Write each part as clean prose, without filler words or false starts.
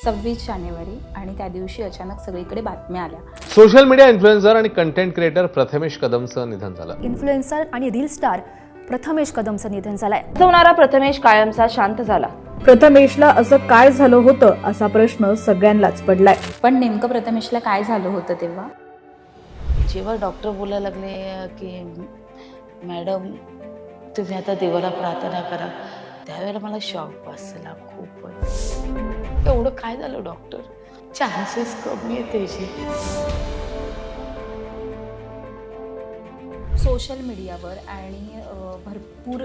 26 जानेवारी आणि त्या दिवशी अचानक सगळीकडे बातम्या आल्या. सोशल मीडिया इन्फ्लुएन्सर आणि कंटेंट क्रिएटर प्रथमेश कदमचं निधन झालं. इन्फ्लुएन्सर आणि रील स्टार प्रथमेश कदमचं निधन झालंय. वाचवणारा प्रथमेश कायमचा शांत झाला. प्रथमेशला असं काय झालं होतं असा प्रश्न सगळ्यांनाच पडलाय. पण नेमकं प्रथमेशला काय झालं होतं तेव्हा? जेव्हा डॉक्टर बोलायला लागले की मॅडम तुम्ही आता देवाला प्रार्थना करा, त्यावेळेला मला शॉक बसला खूपच. एवढं काय झालं डॉक्टर, चान्सेस कमी आहे त्याचे. सोशल मीडियावर आणि भरपूर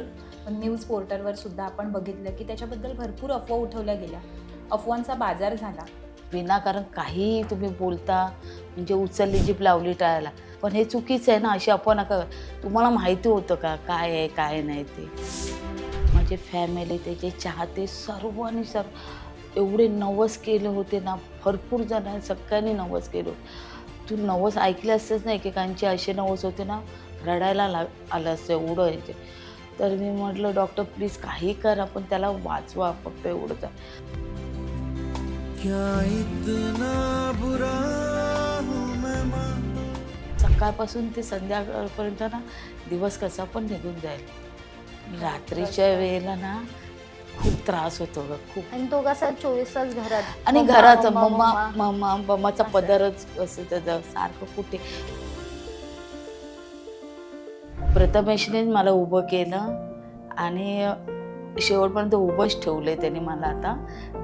न्यूज पोर्टलवर सुद्धा आपण बघितलं की त्याच्याबद्दल भरपूर अफवा उठवल्या गेल्या. अफवांचा बाजार झाला. विनाकारण काहीही तुम्ही बोलता, म्हणजे उचलली जीभ लावली टाळायला. पण हे चुकीचं आहे ना, अशी अफवा नका. तुम्हाला माहिती होतं का काय आहे काय नाही ते. माझे फॅमिली, त्याचे चाहते सर्वांनी एवढे नवस केले होते ना, भरपूर जण सगळ्यांनी नवस केलं. तू नवस ऐकले असतेच ना, एकेकांचे असे नवस होते ना, रडायला आलं असतं एवढं याचे. तर मी म्हटलं डॉक्टर प्लीज काही करा, पण त्याला वाचवा, फक्त एवढंच आहे. सकाळपासून ते संध्याकाळपर्यंत ना दिवस कसा पण निघून जाईल. रात्रीच्या वेळेला ना खूप त्रास होतो ग, खूप. आणि तो कसा 24 तास घरात आणि घरात मम्माचा पदरच असं त्याचं सारखं कुठे. प्रथमेशनेच मला उभं केलं आणि शेवटपर्यंत उभंच ठेवलंय त्याने मला आता.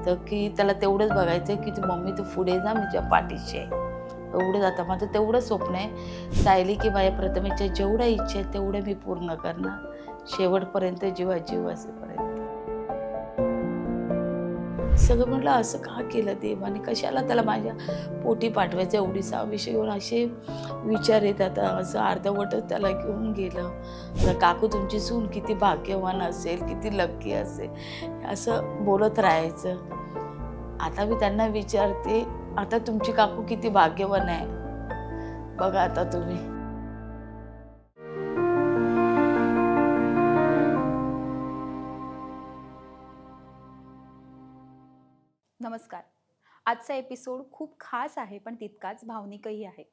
तर की त्याला तेवढंच बघायचं की तू मम्मी तू पुढे जा, मी तुझ्या पाठीशी आहे. एवढंच आता माझं तेवढं स्वप्न आहे सायली, की माझ्या प्रथमेशच्या जेवढ्या इच्छा आहेत तेवढ्या मी पूर्ण करणार शेवटपर्यंत, जीव असेपर्यंत. सगळं म्हटलं असं का केलं देवाने, कशाला त्याला माझ्या पोटी पाठवायचं, एवढीसा विषय घेऊन असे विचार येतात. असं अर्धवटच त्याला घेऊन गेलं. तर काकू तुमची सून किती भाग्यवान असेल, किती लक्की असेल, असं बोलत राहायचं. आता मी त्यांना विचारते, आता तुमची काकू किती भाग्यवान आहे बघा आता तुम्ही. नमस्कार. आजचा एपिसोड खूप खास आहे पण तितकाच भावनिकही आहे.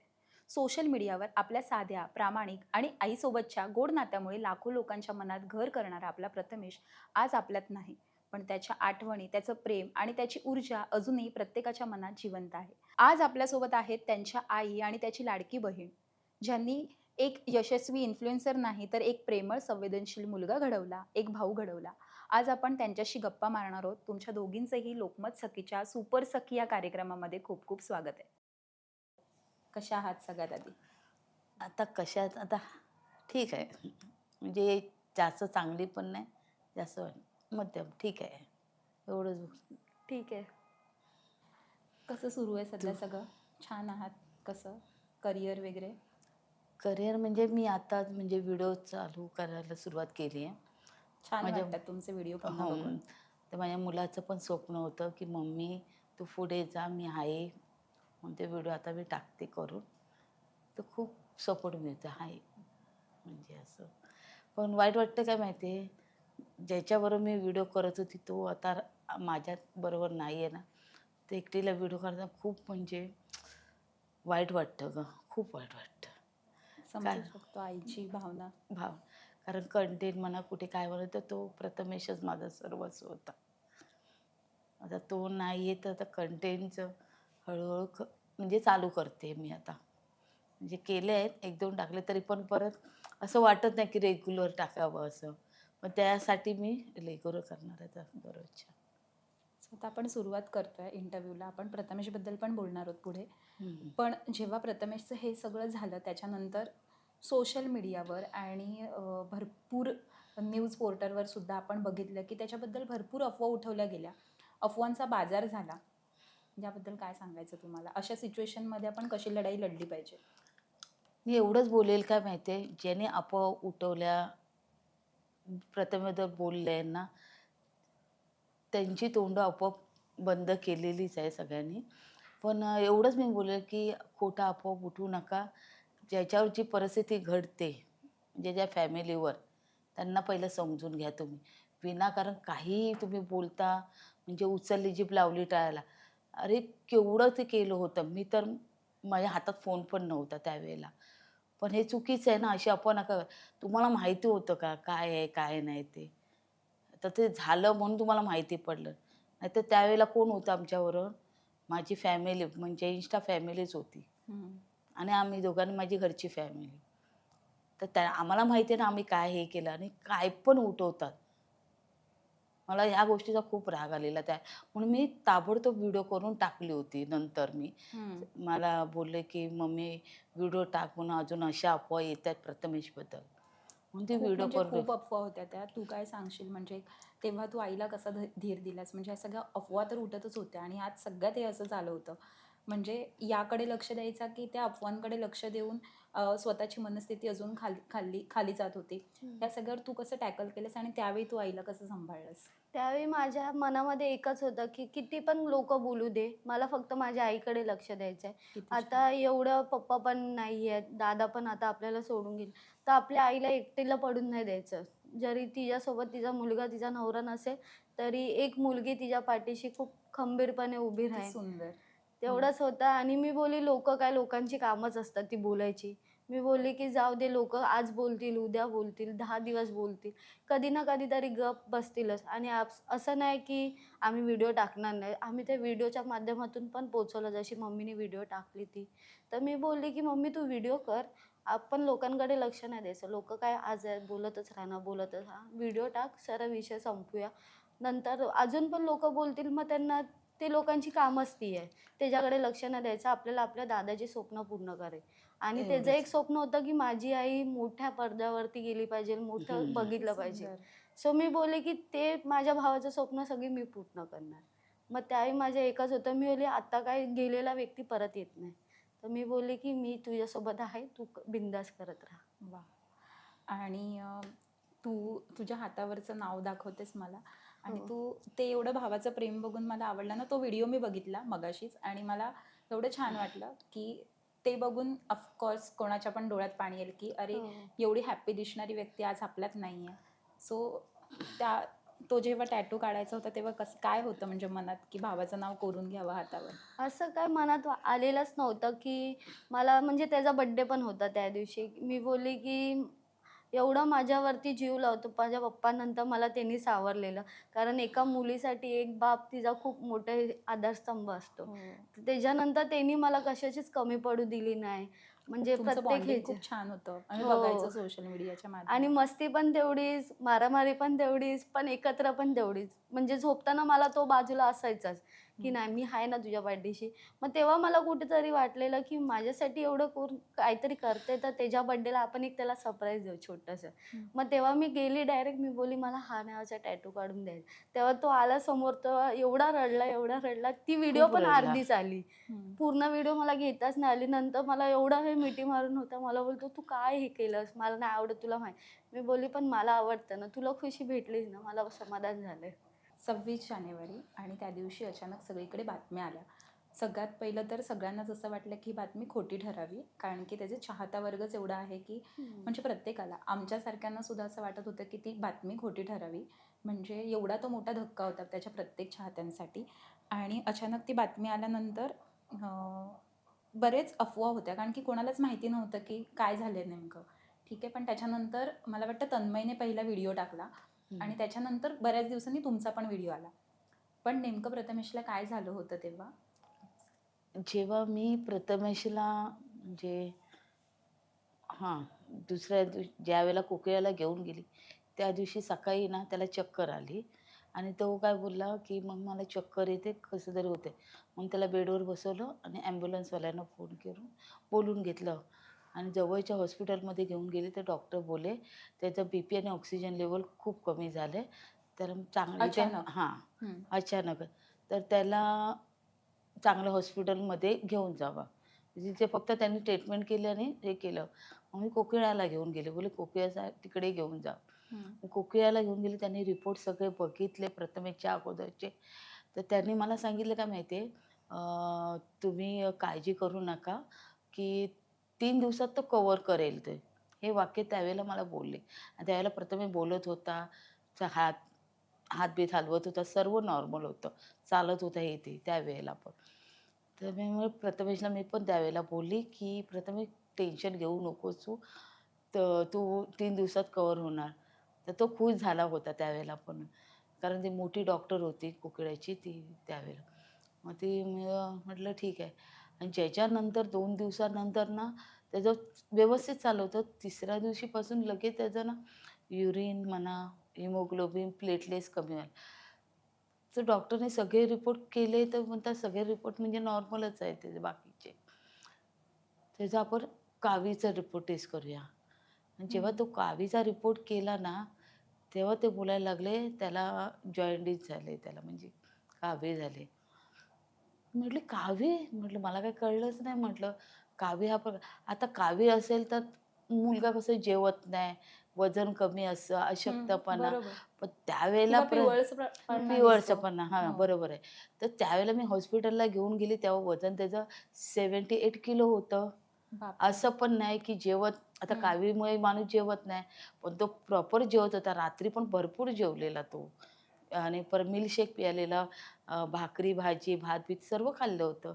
सोशल मीडियावर आपल्या साध्या, प्रामाणिक आणि आईसोबतच्या गोड नात्यामुळे लाखो लोकांच्या मनात घर करणारा आपला प्रथमेश आज आपल्यात नाही, पण त्याच्या आठवणी, त्याचं प्रेम आणि त्याची ऊर्जा अजूनही प्रत्येकाच्या मनात जिवंत आहे. आज आपल्यासोबत आहेत त्यांच्या आई आणि त्याची लाडकी बहीण, ज्यांनी एक यशस्वी इन्फ्लुएन्सर नाही तर एक प्रेमळ, संवेदनशील मुलगा घडवला, एक भाऊ घडवला. आज आपण त्यांच्याशी गप्पा मारणार आहोत. तुमच्या दोघींचंही लोकमत सखीच्या सुपर सखी या कार्यक्रमामध्ये खूप खूप स्वागत आहे. कशा आहात सगळ्यात आधी? आता कशात आता ठीक आहे, म्हणजे जास्त चांगली पण नाही, जास्त मध्यम, ठीक आहे, एवढंच. ठीक आहे. कसं सुरू आहे सध्या सगळं? छान आहात? कसं करिअर वगैरे? करिअर म्हणजे मी आता म्हणजे व्हिडिओ चालू करायला सुरुवात केली आहे. छान वाटतात तुमचे व्हिडिओ पुन्हा बघून. तर माझ्या मुलाचं पण स्वप्न होतं की मम्मी तू पुढे जा, मी आहे. मग ते व्हिडिओ आता मी टाकते करून, तर खूप सपोर्ट मिळतं आहे म्हणजे असं. पण वाईट वाटतं काय माहिती आहे, ज्याच्याबरोबर मी व्हिडिओ करत होती तो आता माझ्याबरोबर नाही आहे ना, तर एकटीला व्हिडिओ करताना खूप म्हणजे वाईट वाटतं ग, खूप वाईट वाटतं. समजू शकतो आईची भावना. कारण कंटेंट म्हणा, कुठे काय म्हणा, तर तो प्रथमेशच माझा सर्वस्व होता. आता तो नाही आहे तर आता कंटेंटचं हळूहळू म्हणजे चालू करते मी आता. म्हणजे केले आहेत, 1-2 टाकले, तरी पण परत असं वाटत नाही की रेग्युलर टाकावं असं. पण त्यासाठी मी रेग्युलर करणार आहे दररोजच्या. आता आपण सुरुवात करतोय इंटरव्ह्यूला. आपण प्रथमेशबद्दल पण बोलणार आहोत पुढे. पण जेव्हा प्रथमेशचं हे सगळं झालं त्याच्यानंतर सोशल मीडियावर आणि भरपूर न्यूज पोर्टलवर सुद्धा आपण बघितलं की त्याच्याबद्दल भरपूर अफवा उठवल्या गेल्या. अफवांचा बाजार झाला. याबद्दल काय सांगायचं तुम्हाला? अशा सिच्युएशनमध्ये आपण कशी लढाई लढली पाहिजे? मी एवढंच बोलेल काय माहिती आहे, ज्याने अफवा उठवल्या, प्रथमेबद्दल बोलले ना, त्यांची तोंड आपोआप बंद केलेलीच आहे सगळ्यांनी. पण एवढंच मी बोलेल की खोटा आपोआप उठवू नका. ज्याच्यावर जी परिस्थिती घडते, म्हणजे ज्या फॅमिलीवर, त्यांना पहिलं समजून घ्या तुम्ही. विनाकारण काहीही तुम्ही बोलता, म्हणजे उचलली जीभ लावली टाळायला. अरे केवढं ते केलं होतं. मी तर माझ्या हातात फोन पण नव्हता त्यावेळेला. पण हे चुकीचं आहे ना, अशी अफवा नका. तुम्हाला माहिती होतं का काय आहे, काय नाही ते? तर ते झालं म्हणून तुम्हाला माहिती पडलं. नाहीतर त्यावेळेला कोण होतं आमच्याबरोबर? माझी फॅमिली म्हणजे इन्स्टा फॅमिलीच होती आणि आम्ही दोघांनी माझी घरची फॅमिली. तर त्या आम्हाला माहिती आहे ना आम्ही काय हे केलं आणि काय पण उठवतात. मला ह्या गोष्टीचा खूप राग आलेला त्या म्हणून मी ताबडतोब व्हिडिओ करून टाकली होती. नंतर मला बोलले, की "मम्मी व्हिडिओ टाक म्हणून अजून अशा अफवा येतात प्रथमेशबद्दल." म्हणून ती खूप व्हिडिओ म्हणजे करून खूप अफवा होत्या त्या. तू काय सांगशील म्हणजे तेव्हा तू आईला कसा धीर दिलास? म्हणजे ह्या सगळ्या अफवा तर उठतच होत्या आणि आज सगळ्यात हे असं झालं होतं. म्हणजे याकडे लक्ष द्यायचा की त्या अफवांकडे लक्ष देऊन स्वतःची मनस्थिती अजून खाली जात होती. या सगळ्यावर तू कसं टॅकल केलंस आणि त्यावेळी तू आईला कसं सांभाळलंस? त्यावेळी माझ्या मनामध्ये एकच होतं, की किती पण लोकं बोलू दे, मला फक्त माझ्या आईकडे लक्ष द्यायचं आहे. किती आता एवढं पप्पा पण नाही आहेत, दादा पण आता आपल्याला सोडून गेले, तर आपल्या आईला एकटीला पडून नाही द्यायचं. जरी तिच्यासोबत तिचा मुलगा, तिचा नवरा नसेल, तरी एक मुलगी तिच्या पाठीशी खूप खंबीरपणे उभी किती राहील. सुंदर. तेवढंच होतं आणि मी बोलली लोकं काय लोकांची कामच असतात ती बोलायची. मी बोलली की जाऊ दे लोकं आज बोलतील, उद्या बोलतील, 10 दिवस बोलतील. कधी ना कधीतरी गप बसतीलच आणि असं नाही की आम्ही व्हिडिओ टाकणार नाही. आम्ही त्या व्हिडिओच्या माध्यमातून पण पोहोचवलं जशी मम्मीने व्हिडिओ टाकली ती. तर मी बोलली की "मम्मी तू व्हिडिओ कर. आपण लोकांकडे लक्ष नाही द्यायचं. लोकं काय आज आहेत बोलतच राहणार, बोलतच राहा. व्हिडिओ टाक, सरळ विषय संपवूया. नंतर अजून पण लोकं बोलतील मग त्यांना ते लोकांची कामच ती आहे. त्याच्याकडे लक्ष न द्यायचं. आपल्याला आपल्या दादाची स्वप्न पूर्ण करायची आणि त्याचं एक एवढंच. स्वप्न होतं, की माझी आई मोठ्या पडद्यावरती गेली पाहिजे, मोठं बघितलं पाहिजे. सुंदर. सो मी बोलले, की ते माझ्या भावाचं स्वप्न सगळी मी पूर्ण करणार. मग त्यावेळी माझं एकच होतं, मी बोलली, "आता काय गेलेला व्यक्ती परत येत नाही." तर मी बोलले, की "मी तुझ्यासोबत आहे, तू बिंदास करत राहा." वाह! आणि तू तुझ्या हातावरचं नाव दाखवतेस मला आणि हो. तू ते एवढं भावाचं प्रेम बघून मला आवडलं ना, तो व्हिडिओ मी बघितला मगाशीच आणि मला एवढं छान वाटलं, की ते बघून ऑफकोर्स कोणाच्या पण डोळ्यात पाणी येईल, की अरे हो. एवढी हॅपी दिसणारी व्यक्ती आज आपल्यात नाही आहे. सो त्या तो जेव्हा टॅटू काढायचा होता तेव्हा कसं काय होतं म्हणजे मनात, की भावाचं नाव कोरून घ्यावं हातावर? असं काय मनात आलेलंच नव्हतं, की मला म्हणजे त्याचा बर्थडे पण होता त्या दिवशी. मी बोलली, की एवढा माझ्यावरती जीव लावतो. माझ्या पप्पांनंतर मला त्यांनी सावरलेलं. कारण एका मुलीसाठी एक बाप तिचा खूप मोठा आधारस्तंभ असतो. हो. तर त्याच्यानंतर त्यांनी मला कशाचीच कमी पडू दिली नाही. म्हणजे तुमचं प्रत्येक बॉन्डिंग ह्याच्या खूप छान होतं. आम्ही हो. बघायचो सोशल मीडियाच्या आणि माध्यमातून. मस्ती पण तेवढीच, मारामारी पण तेवढीच, पण एकत्र पण तेवढीच. म्हणजे झोपताना मला तो बाजूला असायचाच, की नाही मी आहे ना तुझ्या पाठीशी. मग तेव्हा मला कुठेतरी वाटलेलं, की माझ्यासाठी एवढं करून काहीतरी करते, तर त्याच्या बर्थडेला आपण एक त्याला सरप्राईज देऊ छोटंसं. मग तेव्हा मी गेली डायरेक्ट मी बोलली, "मला हा नावाचा टॅटू काढून द्यायचा." तेव्हा तो आला समोर, तेव्हा एवढा रडला, एवढा रडला. ती व्हिडिओ खूप पण रडला. अर्धीच आली. पूर्ण व्हिडिओ मला घेताच नाही आली. नंतर मला एवढा हे मिठी मारून होता. मला बोलतो, "तू काय हे केलंस? मला नाही आवडत तुला माहीत." मी बोलली, "पण मला आवडतं ना. तुला खुशी भेटलीच ना. मला समाधान झालंय." 26 जानेवारी आणि त्या दिवशी अचानक सगळीकडे बातम्या आल्या. सगळ्यात पहिलं तर सगळ्यांनाच असं वाटलं की ही बातमी खोटी ठरावी, कारण की त्याचे चाहता वर्गच एवढा आहे की म्हणजे प्रत्येकाला, आमच्यासारख्यांना सुद्धा असं वाटत होतं की ती बातमी खोटी ठरावी. म्हणजे एवढा तो मोठा धक्का होता त्याच्या प्रत्येक चाहत्यांसाठी. आणि अचानक ती बातमी आल्यानंतर बरेच अफवा होत्या, कारण की कोणालाच माहिती नव्हतं की काय झालं नेमकं. ठीक आहे, पण त्याच्यानंतर मला वाटतं तन्मयने पहिला व्हिडिओ टाकला आणि त्याच्यानंतर बऱ्याच दिवसांनी तुमचा पण व्हिडिओ आला. पण नेमकं प्रथमेशला काय झालं होतं तेव्हा? जेव्हा मी प्रथमेशला म्हणजे हां, दुसऱ्या ज्यावेळेला कोकिळाला घेऊन गेली, त्या दिवशी सकाळी ना त्याला चक्कर आली आणि तो काय बोलला, की "मग मला चक्कर येते, कसं तरी होतंय." मग त्याला बेडवर बसवलं आणि ॲम्ब्युलन्सवाल्यांना फोन करून बोलवून घेतलं आणि जवळच्या हॉस्पिटलमध्ये घेऊन गेले. तर डॉक्टर बोलले, "त्याचं बीपी आणि ऑक्सिजन लेव्हल खूप कमी झालं आहे, तर चांगली ते" अचानक? हां, हं. अचानक. तर त्याला चांगल्या हॉस्पिटलमध्ये घेऊन जावा. तिथे फक्त त्यांनी ट्रीटमेंट केली आणि हे केलं. मग मी कोकिळाला घेऊन गेले. बोलले, "कोकिळाचा तिकडे घेऊन जा." मग कोकिळाला घेऊन गेले. त्यांनी रिपोर्ट सगळे बघितले प्रथमेशच्या अगोदरचे. तर त्यांनी मला सांगितलं काय माहिती आहे, "तुम्ही काळजी करू नका, की 3 दिवसात तो कव्हर करेल ते." हे वाक्य त्यावेळेला मला बोलले. आणि त्यावेळेला प्रथमेश बोलत होता. हात हातबीत हलवत होता, सर्व नॉर्मल होतं, चालत होता हे ते त्यावेळेला पण. तर मी मग प्रथमेशला मी पण त्यावेळेला बोलली की प्रथमेश टेन्शन घेऊ नकोस तू, तर तू 3 दिवसात कव्हर होणार. तर तो खुश झाला होता त्यावेळेला पण. कारण ती मोठी डॉक्टर होती कोकिळाची ती त्यावेळेला. मग ती म्हटलं ठीक आहे. आणि ज्याच्यानंतर 2 दिवसानंतर ना त्याचं व्यवस्थित चालू होतं. तिसऱ्या दिवशीपासून लगेच त्याचं ना युरिन म्हणा, हिमोग्लोबिन, प्लेटलेट्स कमी झाले. तर डॉक्टरने सगळे रिपोर्ट केले तर म्हणतात सगळे रिपोर्ट म्हणजे नॉर्मलच आहे त्याचे बाकीचे. त्याचा आपण कावीचा रिपोर्ट टेस्ट करूया. आणि जेव्हा तो कावीचा रिपोर्ट केला ना, तेव्हा ते बोलायला लागले त्याला जॉइंडिस झाले त्याला म्हणजे कावीळ झाले. म्हटलं कावीळ? म्हटलं मला काही कळलंच नाही म्हटलं. कावीळ हा प्रकार आता कावीळ असेल तर मुलगा कसं जेवत नाही, वजन कमी असं, अशक्तपणा. बरोबर. पण त्यावेळेला किंवा पिवळसरपणा दिसतो. पिवळसपणा हां, हो. बरोबर आहे. तर त्यावेळेला मी हॉस्पिटलला घेऊन गेली तेव्हा वजन त्याचं 78 किलो होतं. बापरे. असं पण नाही की जेवत आता कावीळमुळे माणूस जेवत नाही, पण तो प्रॉपर जेवत होता. रात्री पण भरपूर जेवलेला तो. आणि परत मिल्कशेक प्यायलेला, भाकरी, भाजी, भात-बीत सर्व खाल्लं होतं.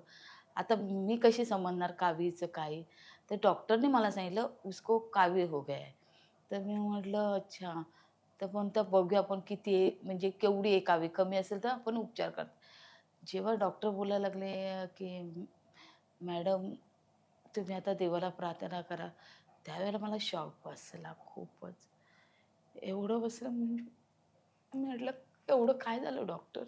आता मी कशी समजणार कावीळचं काय? तर डॉक्टरने मला सांगितलं, "उसको कावीळ हो गया है." तर मी म्हटलं, "अच्छा." तर म्हणतात, "बघूया आपण किती आहे, म्हणजे केवढी आहे कावीळ, कमी असेल तर आपण उपचार करतो." जेव्हा डॉक्टर बोलायला लागले, की "मॅडम, तुम्ही आता देवाला प्रार्थना करा." त्यावेळेला मला शॉक बसला खूपच. एवढं बसलं म्हणजे मी म्हटलं, "एवढं काय झालं डॉक्टर?"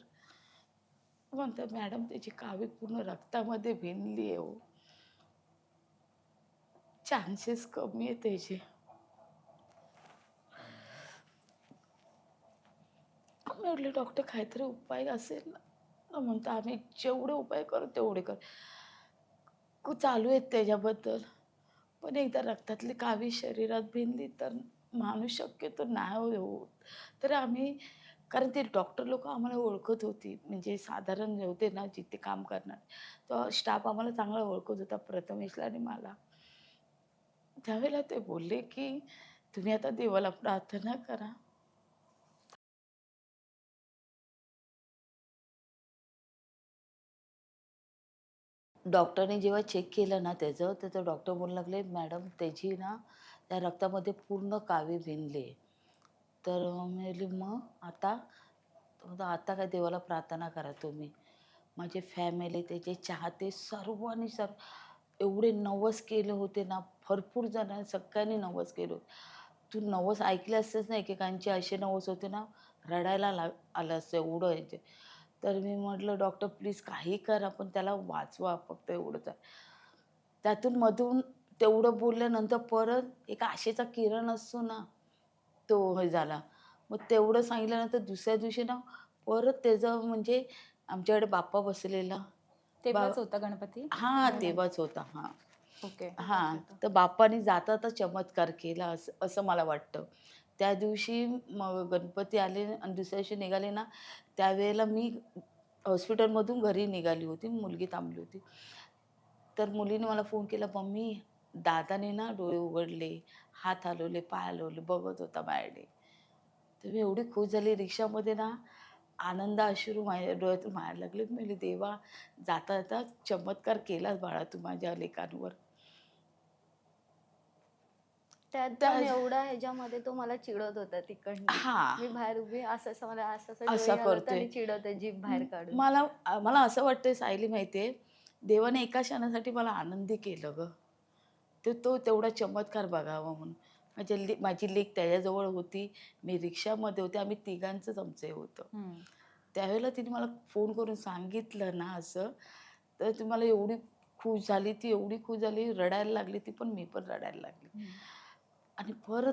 म्हणतात, "मॅडम त्याची कावीळ पूर्ण रक्तामध्ये भिनली आहे हो. चान्सेस कमी आहे त्याचे." मी म्हटलं, "डॉक्टर काहीतरी उपाय असेल ना?" म्हणतो, "आम्ही जेवढे उपाय करू तेवढे करू." चालू आहेत त्याच्याबद्दल. पण एकदा रक्तातली कावीळ शरीरात भिनली तर माणूस शक्यतो नाही होत. तर आम्ही कारण ते डॉक्टर लोकं आम्हाला ओळखत होती. म्हणजे साधारण जे होते ना जिथे काम करणार, तो स्टाफ आम्हाला चांगला ओळखत होता प्रथमेशला आणि मला. त्यावेळेला ते बोलले, की "तुम्ही आता देवाला प्रार्थना करा." डॉक्टरने जेव्हा चेक केलं ना त्याचं, तर तो डॉक्टर बोलायला लागले, "मॅडम त्याची ना त्या रक्तामध्ये पूर्ण कावीळ भिनली आहे." तर मी म्हणाली, "मग आता?" तो म्हणतो, "आता काय देवाला प्रार्थना करा तुम्ही." माझे फॅमिली, त्याचे चाहते सर्वांनी एवढे नवस केले होते ना, भरपूर जणांनी सगळ्यांनी नवस केले होते. तू नवस ऐकले असतेस ना, एकेकांचे असे नवस होते ना, रडायला आलं असतं एवढं ह्याचे. तर मी म्हटलं, "डॉक्टर प्लीज काही करा, पण त्याला वाचवा फक्त एवढंच आहे." त्यातून मधून तेवढं बोलल्यानंतर परत एक आशेचा किरण असतो ना, तो हे झाला. मग तेवढं सांगितल्यानंतर दुसऱ्या दिवशी ना, परत त्याचं म्हणजे आमच्याकडे बाप्पा बसलेला. तेव्हाच होता गणपती? हां, तेव्हाच होता. हां. ओके. हां, तर बाप्पानी जाता चमत्कार केला असं असं मला वाटतं. त्या दिवशी मग गणपती आले आणि दुसऱ्या दिवशी निघाले ना, त्यावेळेला मी हॉस्पिटलमधून घरी निघाली होती. मुलगी थांबली होती. तर मुलीने मला फोन केला, "मम्मी, दादाने ना डोळे उघडले, हात हलवले, पाय हलवले, बघत होता माझ्याकडे." तर मी एवढी खुश झाली रिक्षामध्ये ना, आनंद अश्रू माझ्या डोळ्यातून वाहायला लागले. मी म्हणली, "देवा, जाता-जाता चमत्कार केलास बाळा तू माझ्या लेकांवर." त्यात त्या पण एवढा ह्याच्यामध्ये तो मला चिडवत होता तिकडनं. हां, मी बाहेर उभी असं मला असं असा डोळे हलवत करतोय. आणि चिडवते जीभ बाहेर काढून. मला असं वाटतंय सायली माहिती आहे, देवाने एका क्षणासाठी मला आनंदी केलं गं. तो तेवढा चमत्कार बघावा म्हणून. माझी लेक त्याच्याजवळ होती, मी रिक्षामध्ये होते, आम्ही तिघांचंच आमचं हे होतं. हं. त्यावेळेला तिने मला फोन करून सांगितलं ना असं, तर ती मला एवढी खुश झाली, ती एवढी खुश झाली, रडायला लागली ती पण, मी पण रडायला लागली. आणि परत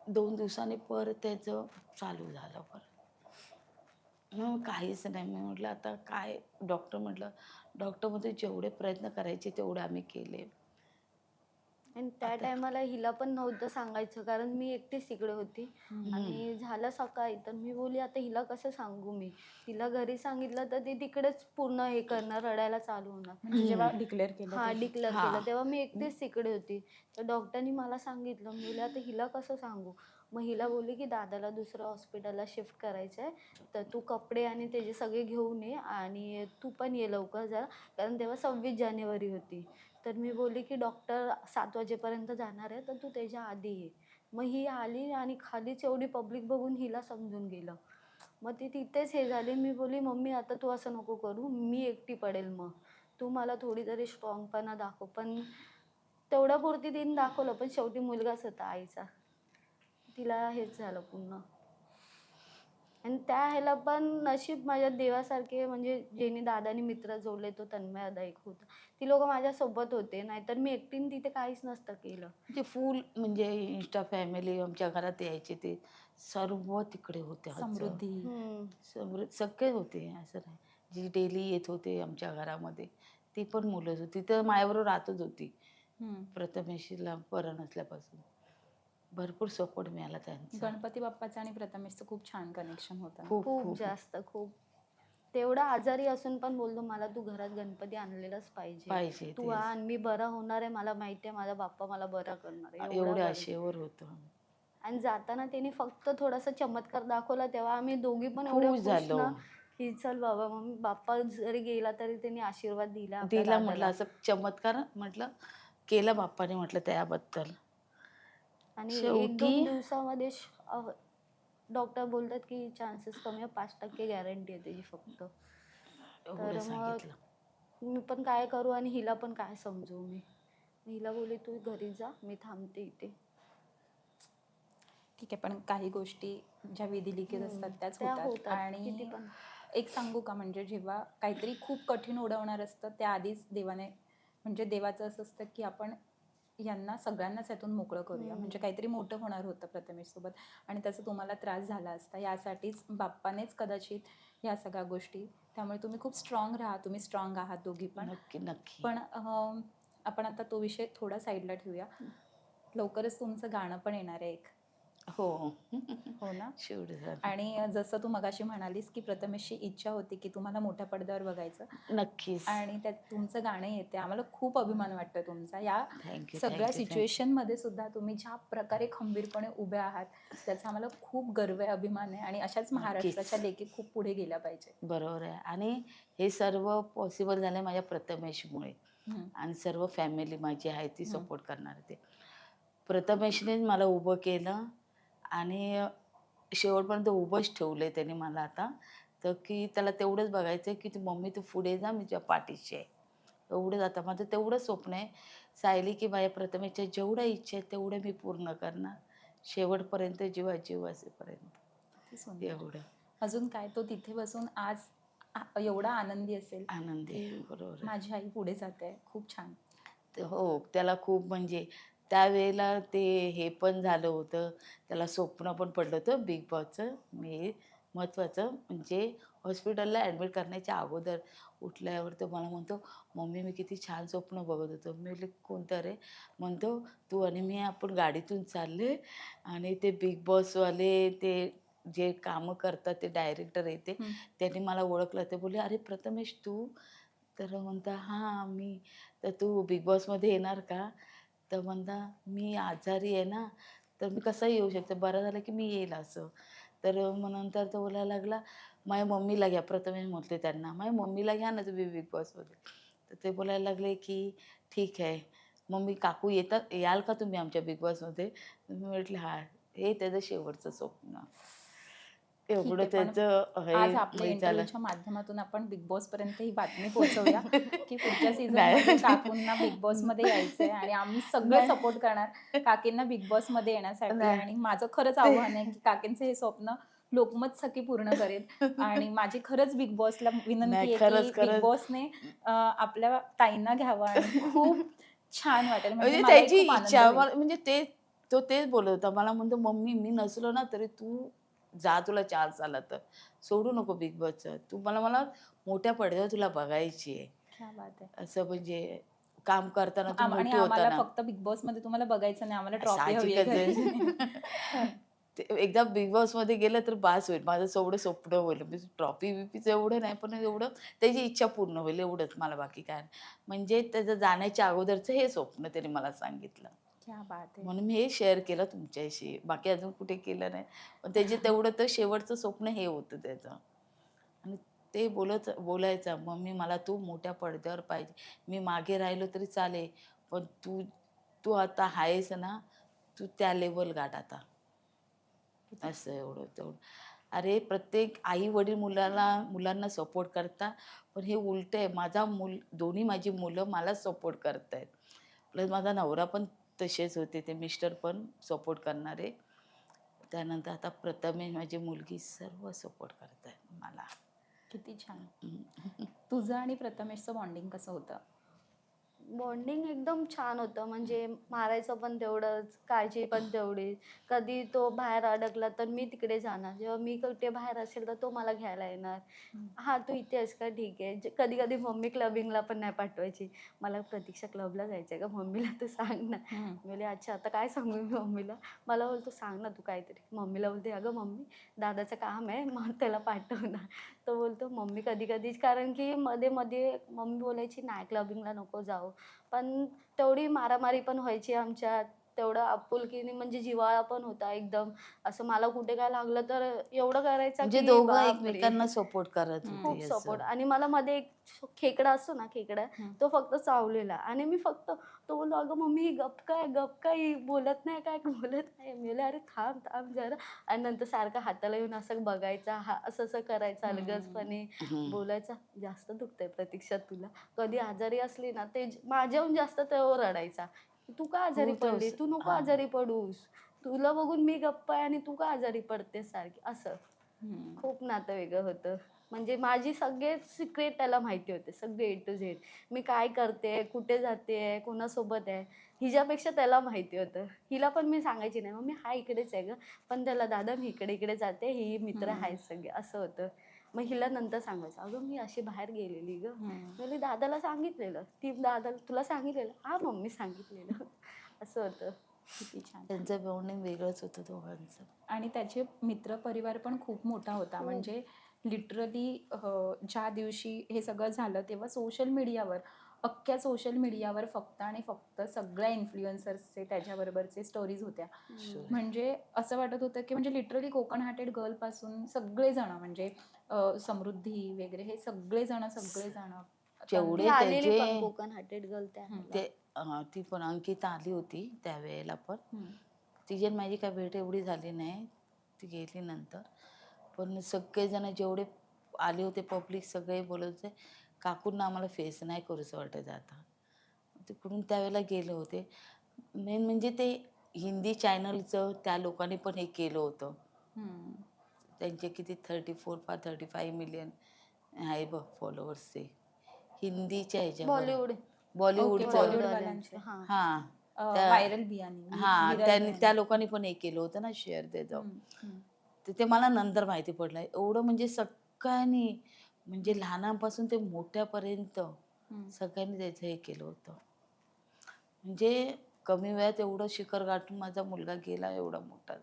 2 दिवसांनी परत त्याचं चालू झालं परत. मग काहीच नाही. मी म्हटलं आता काय डॉक्टर म्हटलं, डॉक्टर म्हणले जेवढे प्रयत्न करायचे तेवढे आम्ही केले. आणि त्या आता टायमाला हिला पण नव्हतं सांगायचं कारण मी एकटीच तिकडे होती. आणि झालं सकाळी तर मी बोलली आता हिला कसं सांगू मी. तिला घरी सांगितलं तर ती तिकडेच पूर्ण हे करणार, रडायला चालू होणार. म्हणजे जेव्हा डिक्लेअर केलं हां, तेव्हा. डिक्लेअर हां. केलं तेव्हा मी एकटीच तिकडे होती. तर डॉक्टरनी मला सांगितलं. मी बोलले आता हिला कसं सांगू. मग हिला बोलली की दादाला दुसऱ्या हॉस्पिटलला शिफ्ट करायचं आहे, तर तू कपडे आणि त्याचे सगळे घेऊन ये आणि तू पण ये लवकर जरा, कारण तेव्हा 26 जानेवारी होती. तर मी बोलली की डॉक्टर 7 वाजेपर्यंत जाणार आहे, तर तू त्याच्या आधी ये. मग ही आली आणि खालीच एवढी पब्लिक बघून हिला समजून गेलं. मग ती तिथेच हे झाली. मी बोलली, "मम्मी आता तू असं नको करू, मी एकटी पडेल मग. तू मला थोडी तरी स्ट्रॉंगपणा दाखव." पण तेवढ्यापुरती तिने दाखवलं, पण शेवटी मुलगाच होता आईचा. तिला हेच झालं पूर्ण. आणि त्या ह्याला पण नशीब माझ्या देवासारखे, म्हणजे ज्यांनी दादानी मित्र जोडले तो तन्मय दादा एक होता. ती लोकं माझ्यासोबत होते, नाहीतर मी एकटीने तिथे काहीच नसतं केलं. म्हणजे फुल म्हणजे इंस्टा फॅमिली आमच्या घरात यायचे ते सर्व तिकडे होते. समृद्धी. सगळे होते, असं नाही. जी डेली येत होते आमच्या घरामध्ये ती पण मुलंच होती. तर माझ्याबरोबर राहतच होती. प्रथमेशला बरं नसल्यापासून भरपूर सपोर्ट मिळाला त्यांचा. गणपती बाप्पाचं आणि प्रथमेशचं खूप छान कनेक्शन होतं ना. खूप खूप खूप जास्त, खूप. तेवढा आजारी असून पण बोलतो, "मला तू घरात गणपती आणलेलाच पाहिजे. पाहिजे तू आण, मी बरा होणार आहे. मला माहिती आहे माझा बाप्पा मला बरा करणार आहे." एवढा एवढ्या बरा. आशेवर होतं. आणि जाताना त्यांनी फक्त थोडासा चमत्कार दाखवला, तेव्हा आम्ही दोघी पण एवढ्या खूप खुश झालो. ना की चल बाबा, मग बाप्पा जरी गेला तरी त्यांनी आशीर्वाद दिला आपल्या तिला म्हटलं दादाला. असं चमत्कार म्हटलं केलं बाप्पाने म्हटलं त्याबद्दल. आणि शेवटी 1-2 दिवसामध्ये डॉक्टर बोलतात की चान्सेस कमी आहे, 5% गॅरंटी आहे त्याची फक्त. एवढं तर मग सांगितलं. मी पण काय करू आणि हिला पण काय समजवू मी. हिला बोलली, "तू घरी जा, मी थांबते इथे." ठीक आहे, पण काही गोष्टी ज्या विधिलिखित असतात त्याच त्या होतात. होतात, किती आणि पण. एक सांगू का, म्हणजे जेव्हा काहीतरी खूप कठीण ओढवणार असतं त्याआधीच देवाने, म्हणजे देवाचं असं असतं की आपण यांना सगळ्यांनाच यातून मोकळं करूया. म्हणजे काहीतरी मोठं होणार होतं प्रथमेशसोबत आणि त्याचा तुम्हाला त्रास झाला असता. यासाठीच बाप्पानेच कदाचित ह्या सगळ्या गोष्टी. त्यामुळे तुम्ही खूप स्ट्रॉंग राहा. तुम्ही स्ट्रॉंग आहात दोघी पण. नक्की नक्की. पण आपण आता तो विषय थोडा साईडला ठेवूया. लवकरच तुमचं गाणं पण येणार आहे एक. हो हो ना? शेवटी झालं. आणि जसं तू मगाशी म्हणालीस की प्रथमेशची इच्छा होती की तुम्हाला मोठ्या पडद्यावर बघायचं, नक्कीच. आणि त्यात तुमचं गाणं येते. आम्हाला खूप अभिमान वाटतो तुमचा. या थँक्यू सगळ्या सिच्युएशनमध्ये सुद्धा तुम्ही ज्या प्रकारे खंबीरपणे उभ्या आहात त्याचा आम्हाला खूप गर्व आहे, अभिमान आहे. आणि अशाच महाराष्ट्राच्या लेकी खूप पुढे गेल्या पाहिजे. बरोबर आहे. आणि हे सर्व पॉसिबल झालं माझ्या प्रथमेशमुळे. आणि सर्व फॅमिली माझी आहे ती सपोर्ट करणार ते. प्रथमेशनेच मला उभं केलं आणि शेवटपर्यंत उभंच ठेवलं आहे त्याने मला आता. तर की त्याला तेवढंच बघायचं आहे की तू मम्मी तू पुढे जा, मी तुझ्या पाठीशी आहे. एवढंच आता माझं तेवढं स्वप्न आहे सायली की माझ्या प्रथमेशच्या जेवढ्या इच्छा आहेत तेवढ्या मी पूर्ण करणार शेवटपर्यंत, जीवा जीव असेपर्यंत. किती सुंदर. एवढं अजून काय, तो तिथे बसून आज एवढा आनंदी असेल आनंदी आहे. की बरोबर आहे. माझी आई पुढे जाते. खूप छान. हो, त्याला खूप म्हणजे त्यावेळेला ते हे पण झालं होतं, त्याला स्वप्न पण पडलं होतं बिग बॉसचं. मी महत्त्वाचं म्हणजे हॉस्पिटलला ॲडमिट करण्याच्या अगोदर उठल्यावर तो मला म्हणतो, "मम्मी मी किती छान स्वप्न बघत होतो." मी म्हटलं, "कोणतं रे?" म्हणतो, "तू आणि मी आपण गाडीतून चालले आणि ते बिग बॉसवाले ते जे कामं करतात ते डायरेक्टर येते त्यांनी मला ओळखलं." ते बोलले, "अरे प्रथमेश तू?" तर म्हणता, "हां मी." "तर तू बिग बॉसमध्ये येणार का?" तर म्हणता, "मी आजारी आहे ना, तर मी कसं येऊ शकते, बरं झालं की मी येईल." असं. तर मग नंतर तो बोलायला लागला, "माझ्या मम्मीला घ्या." प्रथमेश म्हटले त्यांना, "माझ्या मम्मीला घ्या ना तुम्ही बिग बॉसमध्ये." तर ते बोलायला लागले की ठीक आहे. "मम्मी काकू याल का तुम्ही आमच्या बिग बॉसमध्ये?" मी म्हटलं, "हां." हे त्याचं शेवटचं स्वप्न. एवढं आहे, पण त्याचं आज हे आपल्या झालं. इंटरव्ह्यूच्या माध्यमातून आपण बिग बॉस पर्यंत ही बातमी पोहोचवूया की पुढच्या सीझन नाही. मध्ये काकूंना बिग बॉस मध्ये यायचंय आणि आम्ही सगळं नाही. सपोर्ट करणार काकींना बिग बॉस मध्ये येण्यासाठी. नाही. आणि माझं खरंच आव्हान आहे की काकींचं हे स्वप्न लोकमत सखी पूर्ण करेल. आणि माझी खरंच बिग बॉसला विनंती नाही, आहे खरंच की बिग खरंच बॉसने आपल्या ताईंना घ्यावं आणि खूप छान वाटेल. म्हणजे म्हणजे मलाही त्याची खूप आनंद इच्छा होईल. म्हणजे तो तेच बोलत होता मला. म्हणतो, "मम्मी मी नसलो ना तरी तू जा, तुला चान्स आला तर सोडू नको बिग बॉसचं. तू मला मोठ्या पडद्यावर तुला बघायची आहे." क्या बात आहे. असं म्हणजे काम करताना तू आणि मोठी आम्हाला होताना. फक्त बिग बॉस मध्ये तुम्हाला बघायचं नाही, आम्हाला ट्रॉफी हवी साहजिकच आहे आहे. घरी. ते एकदा बिग बॉसमध्ये गेलं तर बास होईल. माझं एवढं स्वप्न होईल. म्हणजे ट्रॉफी बिफीचं एवढं नाही, पण एवढं त्याची इच्छा पूर्ण होईल एवढंच मला, बाकी काय नाही. म्हणजे त्याचं जाण्याच्या अगोदरचं हे स्वप्न त्याने मला सांगितलं. क्या बात आहे. म्हणून मी हे शेअर केलं तुमच्याशी, बाकी अजून कुठे केलं नाही. पण त्याचे तेवढं तर शेवटचं स्वप्न हे होतं त्याचं. आणि ते बोलायचा, मम्मी मला तू मोठ्या पडद्यावर पाहिजे, मी मागे राहिलो तरी चालेल, पण तू तू आता आहेस ना, तू त्या लेवल गाठ आता. असं एवढं तेवढं. अरे प्रत्येक आई वडील मुलांना सपोर्ट करता, पण हे उलट आहे. दोन्ही माझी मुलं मला सपोर्ट करतायत. प्लस माझा नवरा पण तसेच होते, ते मिस्टर पण सपोर्ट करणारे. त्यानंतर आता प्रथमेश माझी मुलगी सर्व सपोर्ट करतायत मला. किती छान. तुझं आणि प्रथमेशचं बॉन्डिंग कसं होतं? बॉन्डिंग एकदम छान होतं. म्हणजे मारायचं पण तेवढंच, काळजी पण तेवढीच. कधी तो बाहेर अडकला तर मी तिकडे जाणार, जेव्हा मी कुठे बाहेर असेल तर तो मला घ्यायला येणार. हा तू इथे आहेस का, ठीक आहे. कधी कधी मम्मी क्लबिंगला पण नाही पाठवायची, मला प्रतीक्षा क्लबला जायचं आहे का, मम्मीला तू सांग ना. मी बोलले अच्छा आता काय सांगू मी मम्मीला. मला बोलतो सांग ना तू काहीतरी. मम्मीला बोलते अगं मम्मी दादाचं काम आहे, मग त्याला पाठव ना. तो बोलतो मम्मी कधी कधीच, कारण की मध्ये मध्ये मम्मी बोलायची नाही क्लबिंगला नको जाऊ, पण तेवढी मारामारी पण व्हायची आमच्यात. तेवढं आपुलकीने म्हणजे जिव्हाळा पण होता एकदम. असं मला कुठे काय लागलं तर एवढं करायचं म्हणजे की दोघं बापरे. एकमेकांना सपोर्ट करत खूप होते असं. सपोर्ट. आणि मला मध्ये एक खेकडा असतो ना, खेकडा तो फक्त चावलेला आणि मी फक्त, तो बोललो अगं मम्मी ही गप काय ही बोलत नाही, काय बोलत नाही. मी बोलले अरे थांब थांब जरा. आणि नंतर सारखं हाताला येऊन असं बघायचा, हा असं असं करायचं अलगजपणे. बोलायचा जास्त दुखतंय प्रतीक्षा तुला. कधी आजारी असली ना ते माझ्याहून जास्त तो रडायचा, तू का आजारी पडली, तू नको आजारी पडूस, तुला बघून मी गप्प आहे आणि तू का आजारी पडतेस सारखी. असं खूप नातं वेगळं होतं. म्हणजे माझी सगळे सिक्रेट त्याला माहिती होते, सगळे ए टू झेड. मी काय करते, कुठे जाते, कोणासोबत आहे, हिच्यापेक्षा त्याला माहिती होतं. हिला पण मी सांगायची नाही, मम्मी हा इकडेच आहे गं, पण त्याला दादा मी इकडे इकडे जाते, ही मित्र आहेत सगळे, असं होतं. मग हिला नंतर सांगायचं अगं मी अशी बाहेर गेलेली गं. म्हणजे दादाला सांगितलेलं, ती दादा तुला सांगितलेलं, हा मम्मी सांगितलेलं. असं होतं. किती छान. त्यांचं बॉन्डिंग वेगळंच होतं दोघांचं. आणि त्याचे मित्र परिवार पण खूप मोठा होता. म्हणजे लिटरली ज्या दिवशी हे सगळं झालं तेव्हा अख्ख्या सोशल मीडियावर फक्त आणि फक्त सगळ्या इन्फ्लुएन्सर्सचे त्याच्याबरोबरचे स्टोरीज होत्या. म्हणजे असं वाटत होतं की म्हणजे लिटरली कोकण हार्टेड गर्लपासून सगळेजण म्हणजे समृद्धी वगैरे हे सगळेजण जेवढे ती आलेली पण त्याचे कोकण हार्टेड गर्ल त्या ते ती पण अंकिता आली होती त्यावेळेला पण. तिची आणि माझी काय भेट एवढी झाली नाही, ती गेली नंतर. पण सगळेजण जेवढे आले होते पब्लिक सगळे बोलत होते काकूंना आम्हाला फेस नाही करूसं वाटत आता. तिकडून त्यावेळेला गेले होते. मेन म्हणजे ते हिंदी चॅनलचं त्या लोकांनी पण हे केलं होतं. त्यांचे किती 34-35 मिलियन आहे बघ फॉलोअर्स ते हिंदीच्या ह्याच्यावर. बॉलिवूडचं. बॉलिवूडवाल्यांचे. हां व्हायरल बियाणे. हां त्यांनी त्या लोकांनी पण हे केलं होतं ना शेअर त्याचं. ते मला नंतर माहिती पडलं. एवढं म्हणजे सगळ्यांनी म्हणजे लहानांपासून ते मोठ्यापर्यंत सगळ्यांनी त्याचं हे केलं होतं. म्हणजे कमी वेळात एवढं शिखर गाठून माझा मुलगा गेला एवढा मोठा.